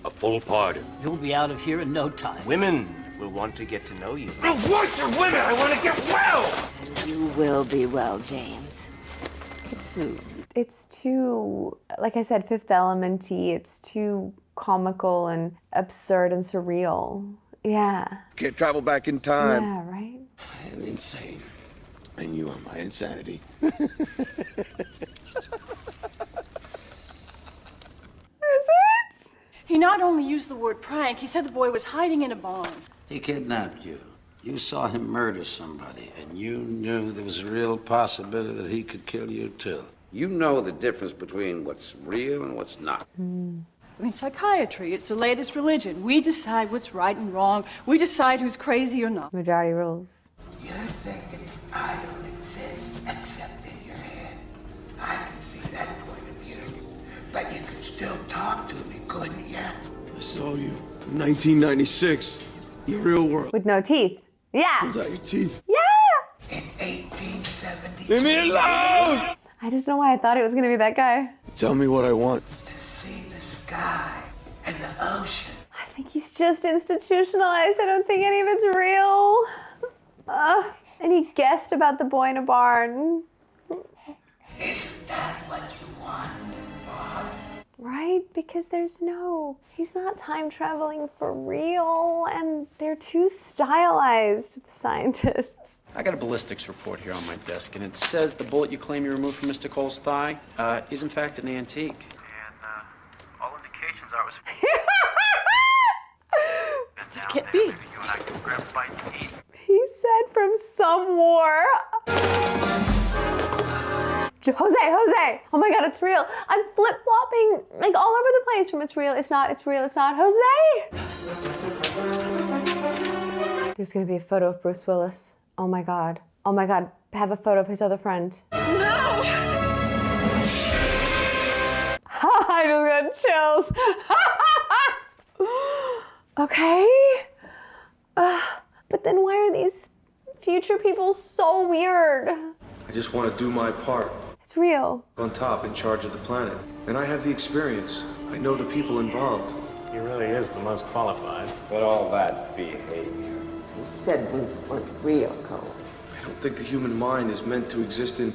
A full pardon. You'll be out of here in no time. Women will want to get to know you. I don't want your women. I want to get well. You will be well, James. Soon. It's too, like I said, Fifth Element-y. It's too comical and absurd and surreal. Yeah. Can't travel back in time. Yeah, right? I am insane. And you are my insanity. Is it? He not only used the word prank, he said the boy was hiding in a barn. He kidnapped you. You saw him murder somebody, and you knew there was a real possibility that he could kill you, too. You know the difference between what's real and what's not. I mean, psychiatry, it's the latest religion. We decide what's right and wrong. We decide who's crazy or not. Majority rules. You're thinking I don't exist except in your head. I can see that point of view. But you could still talk to me, couldn't you? I saw you in 1996 in the real world. With no teeth. Yeah. Pulled out your teeth. Yeah. In 1870. Leave me alone! I just know why I thought it was going to be that guy. Tell me what I want. To see the sky and the ocean. I think he's just institutionalized. I don't think any of it's real. And he guessed about the boy in a barn. Isn't that what you want, Bob? Right? Because he's not time traveling for real, and they're too stylized, the scientists. I got a ballistics report here on my desk, and it says the bullet you claim you removed from Mr. Cole's thigh is in fact an antique. And all indications are it was... This can't be. You and I can grab a bite to eat. He said from some war. Jose! Oh my God, it's real. I'm flip-flopping like all over the place from it's real, it's not, Jose! There's gonna be a photo of Bruce Willis. Oh my God. Have a photo of his other friend. No! I just got chills. Okay. But then why are these future people so weird? I just want to do my part. It's real. On top, in charge of the planet. And I have the experience. I know the people involved. He really is the most qualified. But all that behavior. Who said we weren't real, Cole? I don't think the human mind is meant to exist in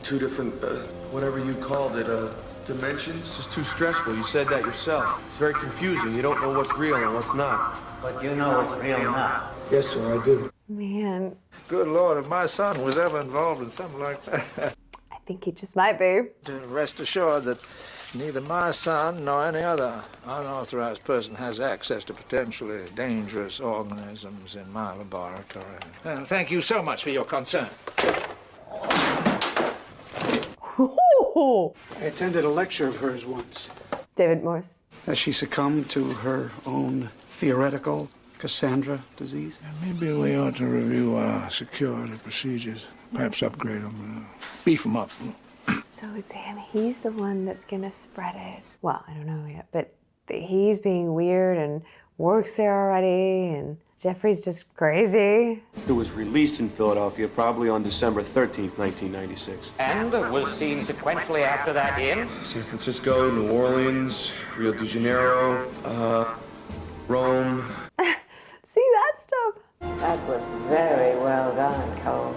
two different, whatever you called it, dimensions. It's just too stressful. You said that yourself. It's very confusing. You don't know what's real and what's not. But you know it's real now. Yes, sir, I do. Man, Good Lord, if my son was ever involved in something like that. I think he just might be. Rest assured that neither my son nor any other unauthorized person has access to potentially dangerous organisms in my laboratory. Thank you so much for your concern. I attended a lecture of hers once. David Morse. As she succumbed to her own theoretical Cassandra disease. Maybe we ought to review our security procedures. Perhaps upgrade them, beef them up. So it's him. He's the one that's gonna spread it. Well, I don't know yet, but he's being weird and works there already, and Jeffrey's just crazy. It was released in Philadelphia probably on December 13th, 1996. And was seen sequentially after that in San Francisco, New Orleans, Rio de Janeiro, Rome. See that stuff? That was very well done, Cole.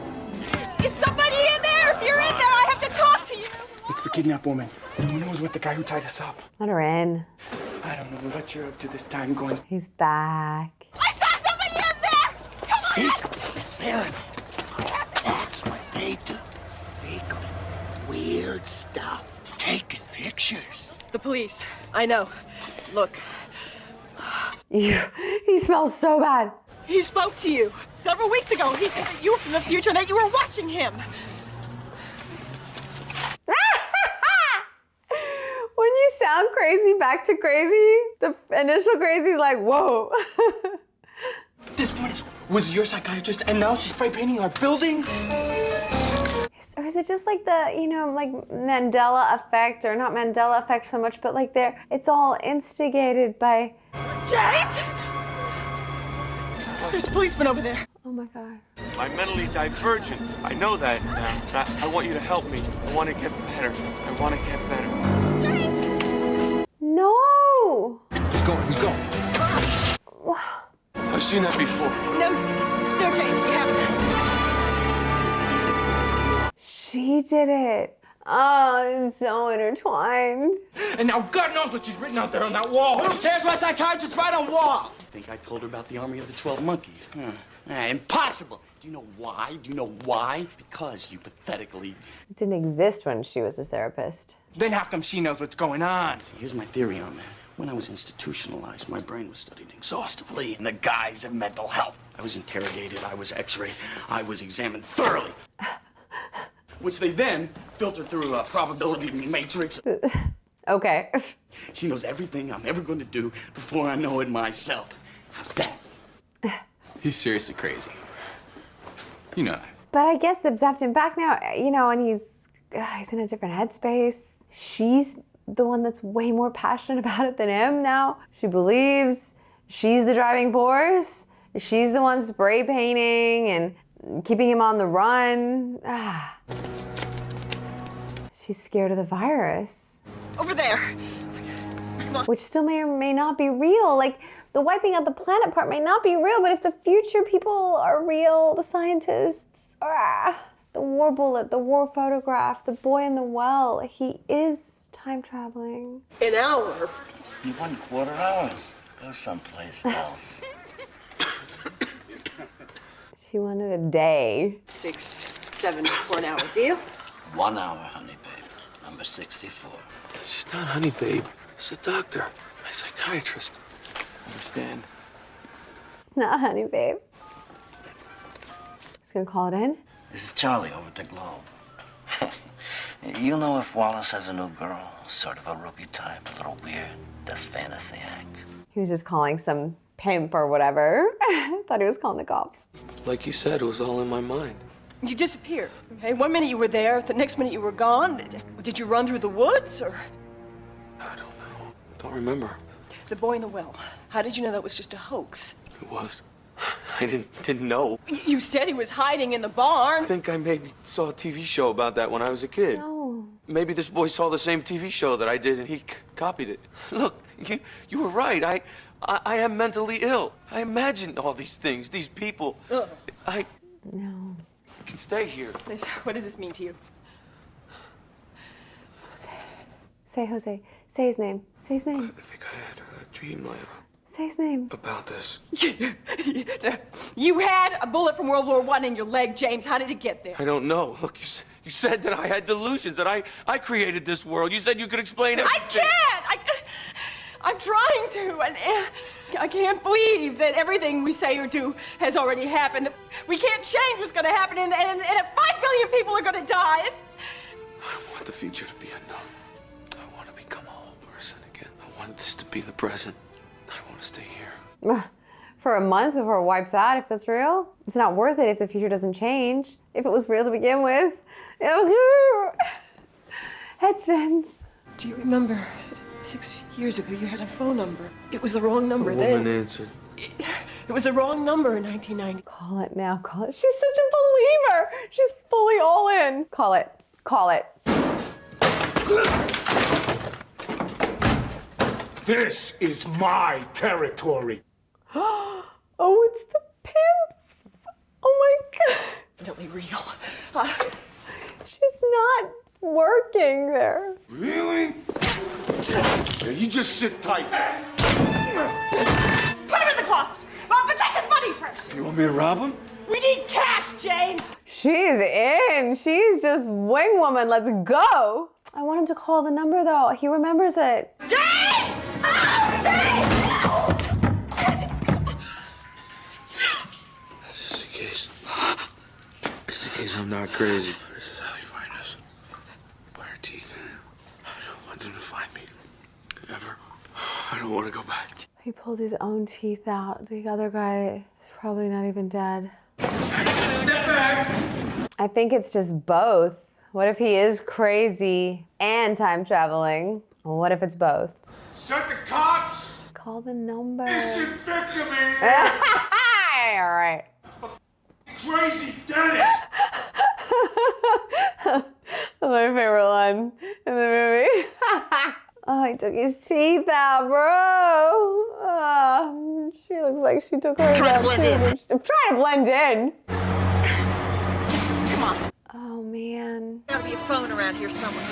Is somebody in there? If you're in there, I have to talk to you. It's the kidnapped woman. Who knows what the guy who tied us up? Let her in. I don't know what you're up to this time, Goins. He's back. I saw somebody in there! Come Secret experiments. That's what they do. Secret, weird stuff. Taking pictures. The police. I know. Look. He smells so bad. He spoke to you. Several weeks ago, he said that you were from the future and that you were watching him. When you sound crazy back to crazy, the initial crazy is like, whoa. This woman was your psychiatrist, and now she's spray painting our building? Or is it just like the, like Mandela effect, or not Mandela effect so much, but like it's all instigated by... James! There's a policeman over there. Oh my God. I'm mentally divergent. I know that now. I want you to help me. I want to get better. I want to get better. James! No! He's going. I've seen that before. No, James, you haven't. She did it. Oh, it's so intertwined. And now God knows what she's written out there on that wall. Who cares what psychiatrists write on walls? I think I told her about the army of the 12 monkeys. Impossible. Do you know why? Because you pathetically... It didn't exist when she was his therapist. Then how come she knows what's going on? Here's my theory on that. When I was institutionalized, my brain was studied exhaustively in the guise of mental health. I was interrogated, I was x-rayed, I was examined thoroughly. Which they then filtered through a probability matrix. Okay. She knows everything I'm ever going to do before I know it myself. How's that? He's seriously crazy. You know that. But I guess they've zapped him back now, and he's in a different headspace. She's the one that's way more passionate about it than him now. She believes she's the driving force. She's the one spray painting and keeping him on the run. She's scared of the virus. Over there. Which still may or may not be real. Like, the wiping out the planet part may not be real, but if the future people are real, the scientists, the war bullet, the war photograph, the boy in the well, he is time traveling. An hour. In 1/4 hours. Go someplace else. She wanted a day. 6, 7 for an hour deal. 1 hour, honey babe. Number 64. She's not honey babe. She's a doctor. My psychiatrist. Understand? It's not honey, babe. Just gonna call it in. This is Charlie over at the Globe. You'll know if Wallace has a new girl, sort of a rookie type, a little weird, does fantasy acts. He was just calling some pimp or whatever. Thought he was calling the cops. Like you said, it was all in my mind. You disappeared, okay? One minute you were there, the next minute you were gone. Did you run through the woods, or? Don't remember. The boy in the well. How did you know that was just a hoax? It was. I didn't know. You said he was hiding in the barn. I think I maybe saw a TV show about that when I was a kid. No. Maybe this boy saw the same TV show that I did and he copied it. Look, you were right. I am mentally ill. I imagined all these things, these people. Ugh. I No. can stay here. What does this mean to you? Say Jose. Say his name. Say his name. I think I had a dream Say his name. about this. You had a bullet from World War I in your leg, James. How did it get there? I don't know. Look, you said that I had delusions, that I created this world. You said you could explain everything. I can't! I'm trying to, and I can't believe that everything we say or do has already happened. We can't change what's going to happen, and 5 billion people are going to die. I want the future to be unknown. I want to become a whole person again. I want this to be the present. I want to stay here. For a month before it wipes out, if that's real. It's not worth it if the future doesn't change. If it was real to begin with. Head spins. Do you remember 6 years ago you had a phone number? It was the wrong number then. A woman answered. It was the wrong number in 1990. Call it now, call it. She's such a believer. She's fully all in. Call it, call it. This is my territory. Oh, it's the pimp. Oh my God. Really real. She's not working there. Really? Now you just sit tight. Put him in the closet. But take his money first. You want me to rob him? We need cash, James. She's in. She's just wing woman. Let's go. I want him to call the number though. He remembers it. James! Oh, James! Just in case I'm not crazy. This is how you find us. By our teeth. I don't want them to find me. Ever. I don't want to go back. He pulled his own teeth out. The other guy is probably not even dead. Step back! I think it's just both. What if he is crazy and time traveling? Well, what if it's both? Set the cops! Call the number. Innocent victim in here! All right. Crazy dentist! My favorite line in the movie. Oh, he took his teeth out, bro. Oh, she looks like she took hers out too. I'm trying to blend in. Come on. Oh, man. There's gotta be a phone around here somewhere.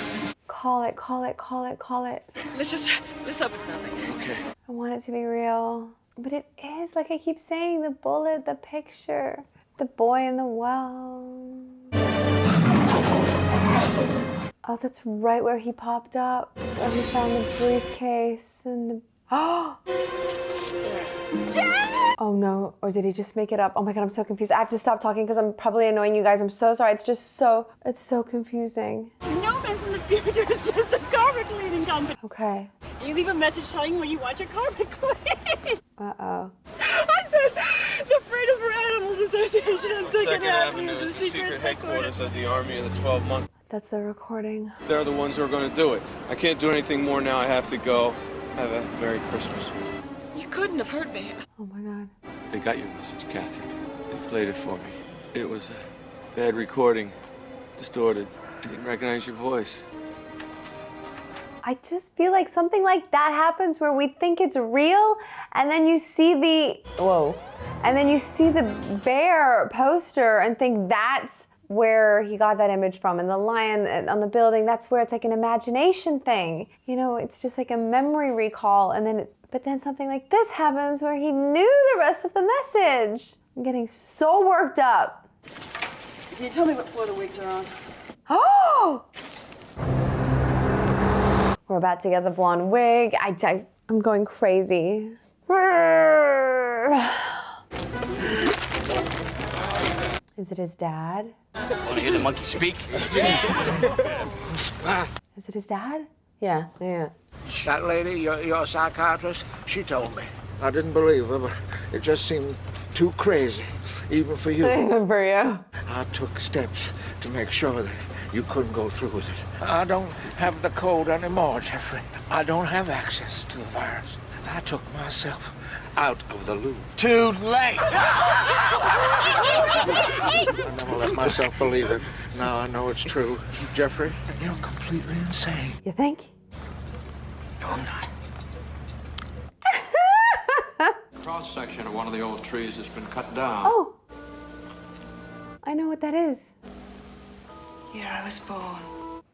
Call it, call it, call it, call it. Let's hope it's nothing. Okay. I want it to be real. But it is, like I keep saying, the bullet, the picture, the boy in the well. Oh, that's right where he popped up. Where he found the briefcase and the... Oh! Oh no, or did he just make it up? Oh my God, I'm so confused. I have to stop talking because I'm probably annoying you guys. I'm so sorry. It's so confusing. Snowman from the future is just a carpet cleaning company. Okay. You leave a message telling when you want your carpet cleaned. Uh-oh. I said the Freedom for Animals Association on 2nd Avenue is the secret headquarters of the Army of the 12 Monkeys. That's the recording. They're the ones who are going to do it. I can't do anything more now. I have to go. Have a Merry Christmas. You couldn't have hurt me. Oh my God. They got your message, Catherine. They played it for me. It was a bad recording. Distorted. I didn't recognize your voice. I just feel like something like that happens where we think it's real, and then you see the bear poster and think that's where he got that image from, and the lion on the building, that's where it's like an imagination thing. You know, it's just like a memory recall, but then something like this happens where he knew the rest of the message. I'm getting so worked up. Can you tell me what floor the wigs are on? Oh! We're about to get the blonde wig. I'm going crazy. Is it his dad? Want to hear the monkey speak? Is it his dad? Yeah, yeah. That lady, your psychiatrist, she told me. I didn't believe her, but it just seemed too crazy, even for you. Even for you. I took steps to make sure that you couldn't go through with it. I don't have the code anymore, Jeffrey. I don't have access to the virus. I took myself out of the loop. Too late! I never let myself believe it. Now I know it's true. Jeffrey, you're completely insane. You think? No, I'm not. Cross-section of one of the old trees has been cut down. Oh! I know what that is. Here I was born.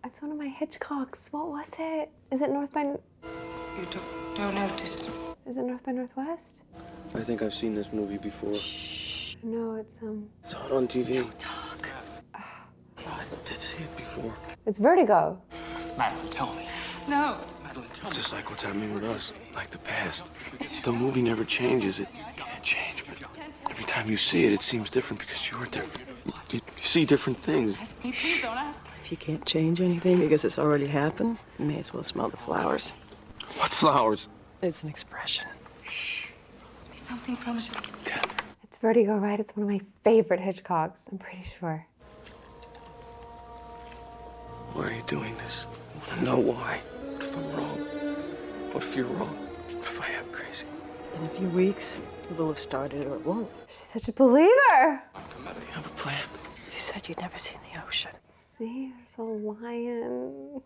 It's one of my Hitchcocks. What was it? Is it North by... You don't notice. Is it North by Northwest? I think I've seen this movie before. No, it's Saw it on TV. Don't talk. I did see it before. It's Vertigo. Madeleine, tell me. No. Madeleine, tell It's me. just like what's happening with us, like the past. The movie never changes. It can't change, but every time you see it, it seems different because you're different. You see different things. Please don't ask. If you can't change anything because it's already happened, you may as well smell the flowers. What flowers? It's an expression. Something from you. It's Vertigo, right? It's one of my favorite Hitchcocks, I'm pretty sure. Why are you doing this? I want to know why. What if I'm wrong? What if you're wrong? What if I am crazy? In a few weeks, it will have started or it won't. She's such a believer. Do you have a plan? You said you'd never seen the ocean. See, there's a lion.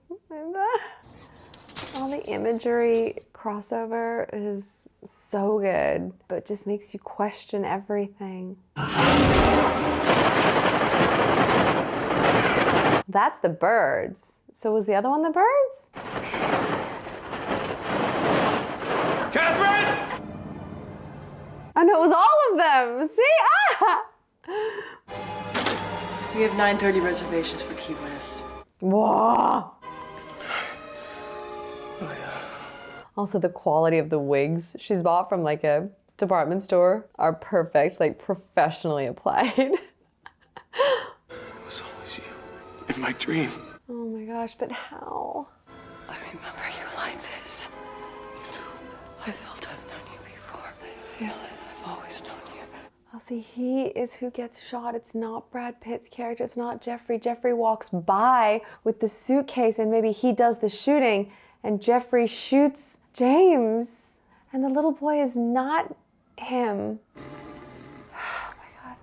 All the imagery crossover is so good, but just makes you question everything. That's the birds. So was the other one the birds? Catherine! Oh no, it was all of them. See? Ah! We have 9:30 reservations for Key West. Whoa. Also, the quality of the wigs she's bought from like a department store are perfect, like professionally applied. It was always you. In my dream. Oh my gosh, but how? I remember you like this. You do. I felt I've known you before. I feel it. I've always known you. Oh, see, he is who gets shot. It's not Brad Pitt's character. It's not Jeffrey. Jeffrey walks by with the suitcase and maybe he does the shooting and Jeffrey shoots James. And the little boy is not him. Oh my God.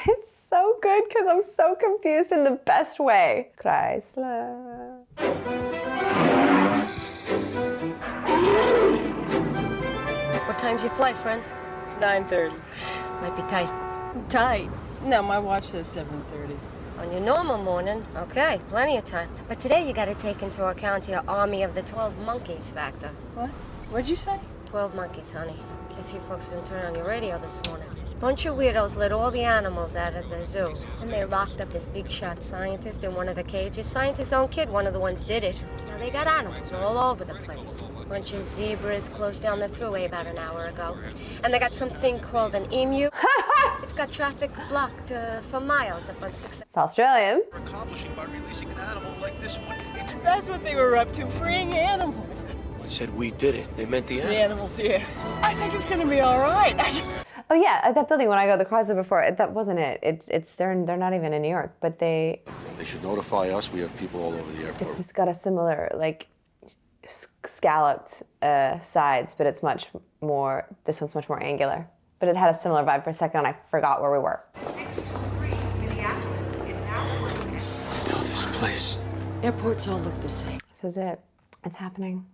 It's so good because I'm so confused in the best way. Chrysler. What time's your flight, friends? 9:30. Might be tight. Tight. No, my watch says 7:30. On your normal morning, okay, plenty of time. But today you gotta take into account your army of the 12 monkeys factor. What? What'd you say? 12 monkeys, honey. In case you folks didn't turn on your radio this morning. Bunch of weirdos let all the animals out of the zoo. And they locked up this big shot scientist in one of the cages. Scientist's own kid, one of the ones did it. Now they got animals all over the place. Bunch of zebras closed down the thruway about an hour ago. And they got something called an emu. It's got traffic blocked for miles up on 6th. It's Australian. Accomplishing by releasing an animal like this one. That's what they were up to, freeing animals. They said we did it. They meant the The animals. animals, yeah. I think it's gonna be all right. Oh yeah, at that building when I go to the Chrysler before, that wasn't it. They're not even in New York, but They should notify us. We have people all over the airport. it's got a similar like scalloped sides, but it's much more. This one's much more angular, but it had a similar vibe for a second, and I forgot where we were. I know this place. Airports all look the same. This is it. It's happening.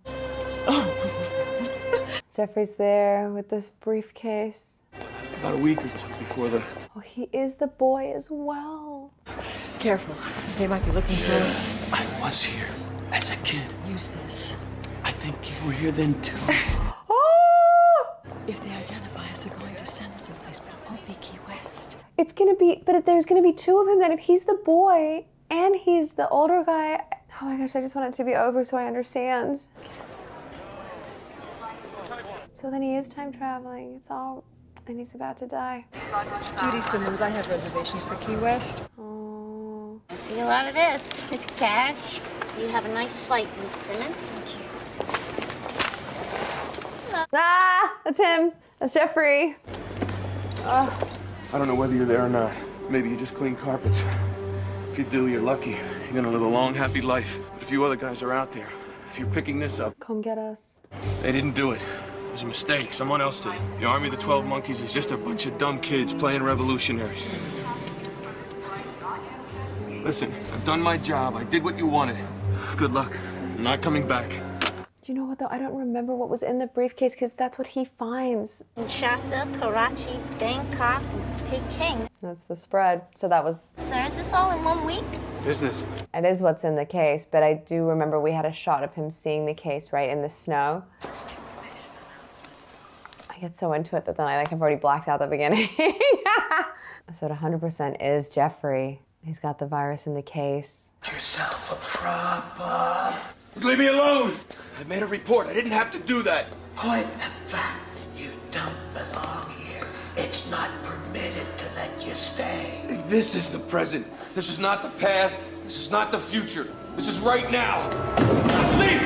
Jeffrey's there with this briefcase. About a week or two before the... Oh, he is the boy as well. Careful. They might be looking for us. I was here as a kid. Use this. I think you were here then too. Oh! If they identify us, they're going to send us someplace, but it won't be Key West. It's gonna be, but there's gonna be two of him. Then if he's the boy and he's the older guy, oh my gosh, I just want it to be over so I understand. So then he is time traveling. It's all and he's about to die. Judy Simmons, I have reservations for Key West. Oh. Let's see a lot of this. It's cash. You have a nice flight, Miss Simmons. Thank you. Ah, that's him. That's Jeffrey. I don't know whether you're there or not. Maybe you just clean carpets. If you do, you're lucky. You're gonna live a long, happy life. But if you other guys are out there, if you're picking this up, come get us. They didn't do it. It was a mistake. Someone else did. The Army of the 12 Monkeys is just a bunch of dumb kids playing revolutionaries. Listen, I've done my job. I did what you wanted. Good luck. I'm not coming back. Do you know what, though? I don't remember what was in the briefcase, because that's what he finds. Kinshasa, Karachi, Bangkok, and Peking. That's the spread. So that was... Sir, is this all in 1 week? Business. It is what's in the case, but I do remember we had a shot of him seeing the case right in the snow. I get so into it that then I've already blacked out the beginning. So it 100% is Jeffrey. He's got the virus in the case. Yourself a problem. Leave me alone! I made a report. I didn't have to do that. Point of fact, you don't belong here. It's not permitted to let you stay. This is the present. This is not the past. This is not the future. This is right now. Leave!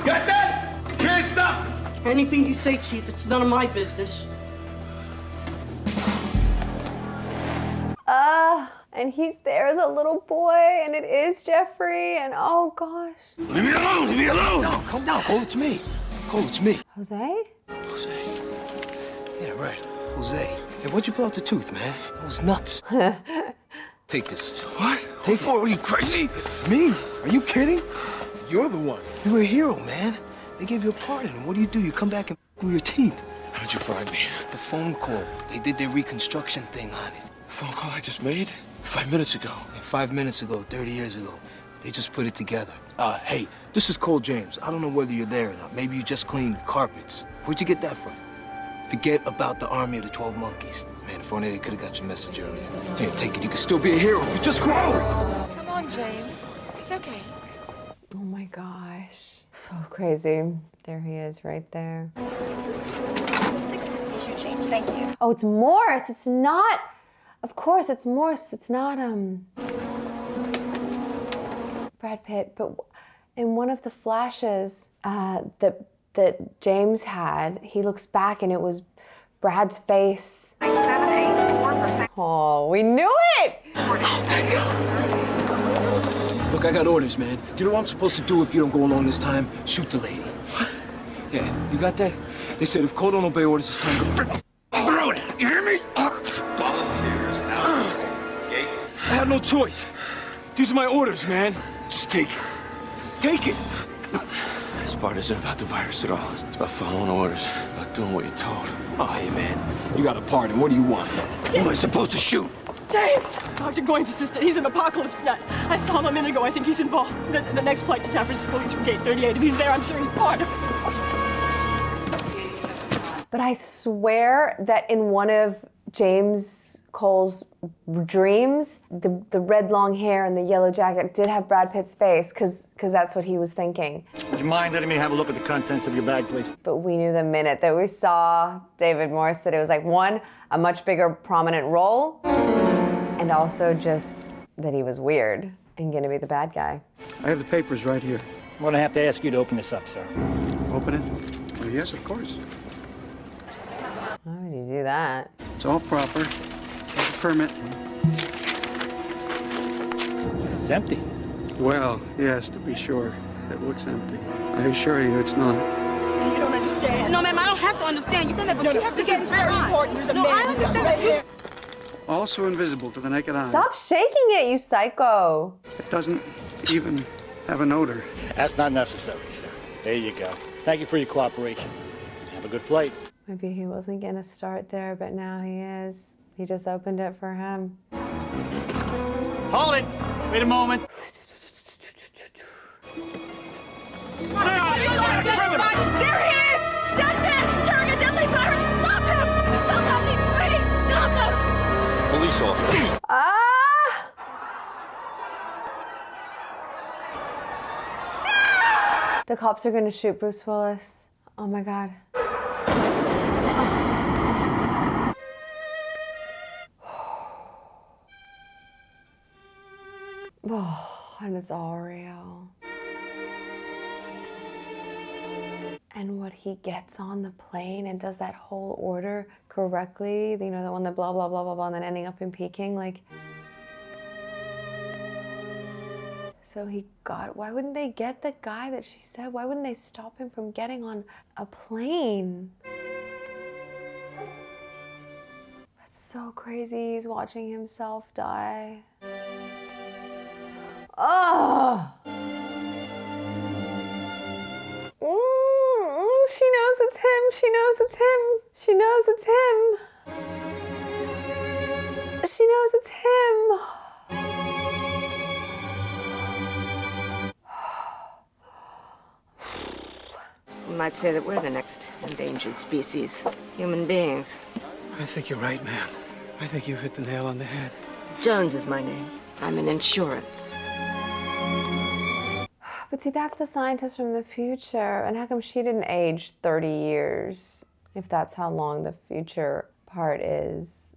Got that? Can't stop! Anything you say, Chief, it's none of my business. And he's there as a little boy, and it is Jeffrey, and oh gosh. Leave me alone! Leave me alone! No, calm down, Cole. It's me. Cole, it's me. Jose? Jose. Yeah, right. Jose. Hey, why'd you pull out the tooth, man? That was nuts. Take this. What? Take for? Are you crazy? Me? Are you kidding? You're the one. You were a hero, man. They gave you a pardon, and what do? You come back and with your teeth. How did you find me? The phone call. They did their reconstruction thing on it. The phone call I just made? 5 minutes ago. And 5 minutes ago, 30 years ago, they just put it together. Hey, this is Cole James. I don't know whether you're there or not. Maybe you just cleaned carpets. Where'd you get that from? Forget about the Army of the 12 Monkeys. Man, if only they could have got your message earlier. Here, take it. You can still be a hero if you just grow. Come on, James. It's okay. Oh my gosh. So crazy. There he is right there. 650 is your change. Thank you. Oh, it's Morse. It's not... Of course, it's Morse. It's not, Brad Pitt, but in one of the flashes that James had, he looks back and it was Brad's face. 784%. Oh, we knew it! Look, I got orders, man. Do you know what I'm supposed to do if you don't go along this time? Shoot the lady. What? Yeah, you got that? They said if Cole don't obey orders, it's time to... Bro, you hear me? Volunteers out. Gate. I have no choice. These are my orders, man. Just take it. Take it. This part isn't about the virus at all. It's about following orders, about doing what you're told. Oh, hey, man. You got a pardon. What do you want? Who am I supposed to shoot? James! It's Dr. Goins' assistant. He's an apocalypse nut. I saw him a minute ago. I think he's involved. The next flight to San Francisco, he's from Gate 38. If he's there, I'm sure he's part of it. But I swear that in one of James Cole's dreams, the red long hair and the yellow jacket did have Brad Pitt's face, because that's what he was thinking. Would you mind letting me have a look at the contents of your bag, please? But we knew the minute that we saw David Morse that it was like, one, a much bigger prominent role, and also just that he was weird and gonna be the bad guy. I have the papers right here. I'm gonna have to ask you to open this up, sir. Open it? Well, yes, of course. Why would you do that? It's all proper. There's a permit. It's empty. Well, yes, to be sure. It looks empty. I assure you it's not. You don't understand. No, ma'am, I don't have to understand. You said that, but you have to this get is very important. There's a man I who's understand right here. Also invisible to the naked eye. Stop shaking it, you psycho. It doesn't even have an odor. That's not necessary, sir. There you go. Thank you for your cooperation. Have a good flight. Maybe he wasn't gonna start there, but now he is. He just opened it for him. Hold it! Wait a moment. There he is! That man is carrying a deadly virus! Stop him! Somebody, please stop him! Police officer. The cops are gonna shoot Bruce Willis. Oh my God. Oh, and it's all real. And what he gets on the plane and does that whole order correctly, you know, the one that blah, blah, blah, blah, blah, and then ending up in Peking, like. So why wouldn't they get the guy that she said? Why wouldn't they stop him from getting on a plane? That's so crazy. He's watching himself die. Oh! She knows it's him. She knows it's him. She knows it's him. She knows it's him. You might say that we're the next endangered species, human beings. I think you're right, ma'am. I think you've hit the nail on the head. Jones is my name. I'm in insurance. But see, that's the scientist from the future. And how come she didn't age 30 years? If that's how long the future part is,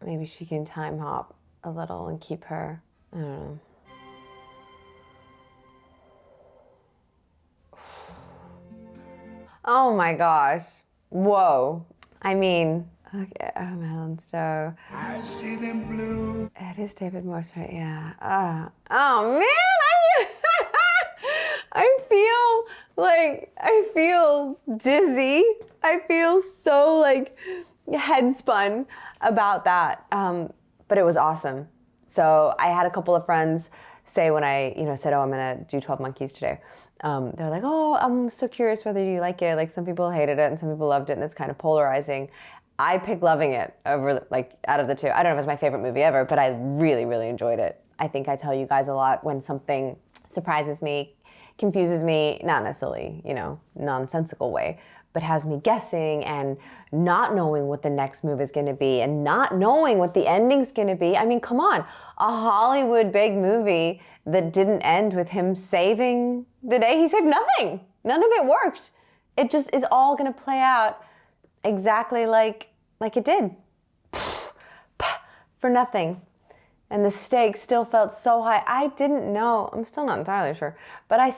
maybe she can time hop a little and keep her, I don't know. Oh my gosh. Whoa. I mean, look at Madeleine Stowe. I see them blue. It is David Morse, right? Yeah. Oh man, I feel dizzy. I feel so like head spun about that. But it was awesome. So I had a couple of friends say when I, said, oh, I'm gonna do 12 Monkeys today. They're like, oh, I'm so curious whether you like it. Like some people hated it and some people loved it and it's kind of polarizing. I picked loving it over, out of the two. I don't know if it's my favorite movie ever, but I really, really enjoyed it. I think I tell you guys a lot when something surprises me, confuses me, not necessarily, nonsensical way, but has me guessing and not knowing what the next move is gonna be and not knowing what the ending's gonna be. I mean, come on, a Hollywood big movie that didn't end with him saving the day. He saved nothing. None of it worked. It just is all gonna play out exactly like it did. For nothing. And the stakes still felt so high. I didn't know, I'm still not entirely sure, but I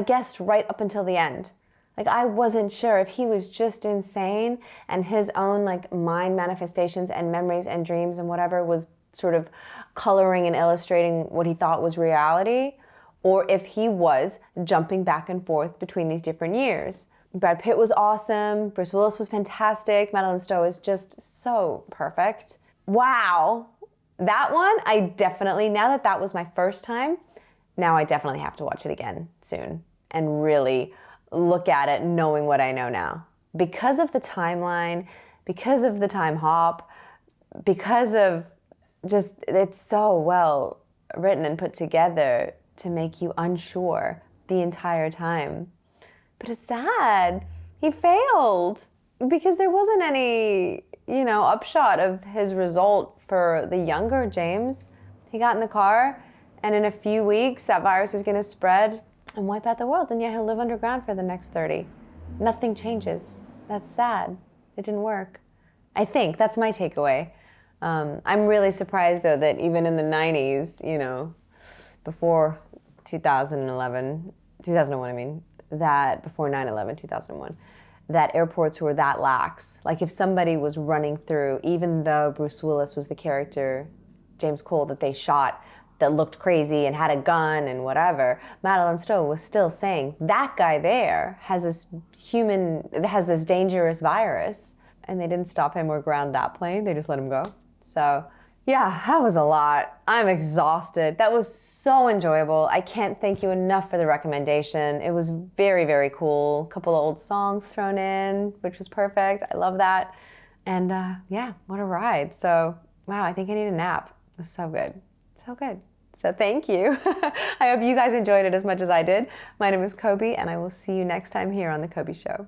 guessed right up until the end. I wasn't sure if he was just insane and his own mind manifestations and memories and dreams and whatever was sort of coloring and illustrating what he thought was reality, or if he was jumping back and forth between these different years. Brad Pitt was awesome. Bruce Willis was fantastic. Madeleine Stowe is just so perfect. Wow. That one, now that was my first time, now I definitely have to watch it again soon and really look at it knowing what I know now. Because of the timeline, because of the time hop, because of just, it's so well written and put together to make you unsure the entire time. But it's sad. He failed because there wasn't any, upshot of his result for the younger James. He got in the car and in a few weeks that virus is gonna spread and wipe out the world, and yet he'll live underground for the next 30. Nothing changes. That's sad. It didn't work. I think that's my takeaway. I'm really surprised though that even in the 90s, before 2001, that before 9/11, 2001, that airports were that lax. If somebody was running through, even though Bruce Willis was the character, James Cole, that they shot, that looked crazy and had a gun and whatever, Madeleine Stowe was still saying, that guy there has this dangerous virus. And they didn't stop him or ground that plane, they just let him go. So yeah, that was a lot. I'm exhausted. That was so enjoyable. I can't thank you enough for the recommendation. It was very, very cool. A couple of old songs thrown in, which was perfect. I love that. And yeah, what a ride. So wow, I think I need a nap. It was so good. So good. So thank you. I hope you guys enjoyed it as much as I did. My name is Coby, and I will see you next time here on The Coby Show.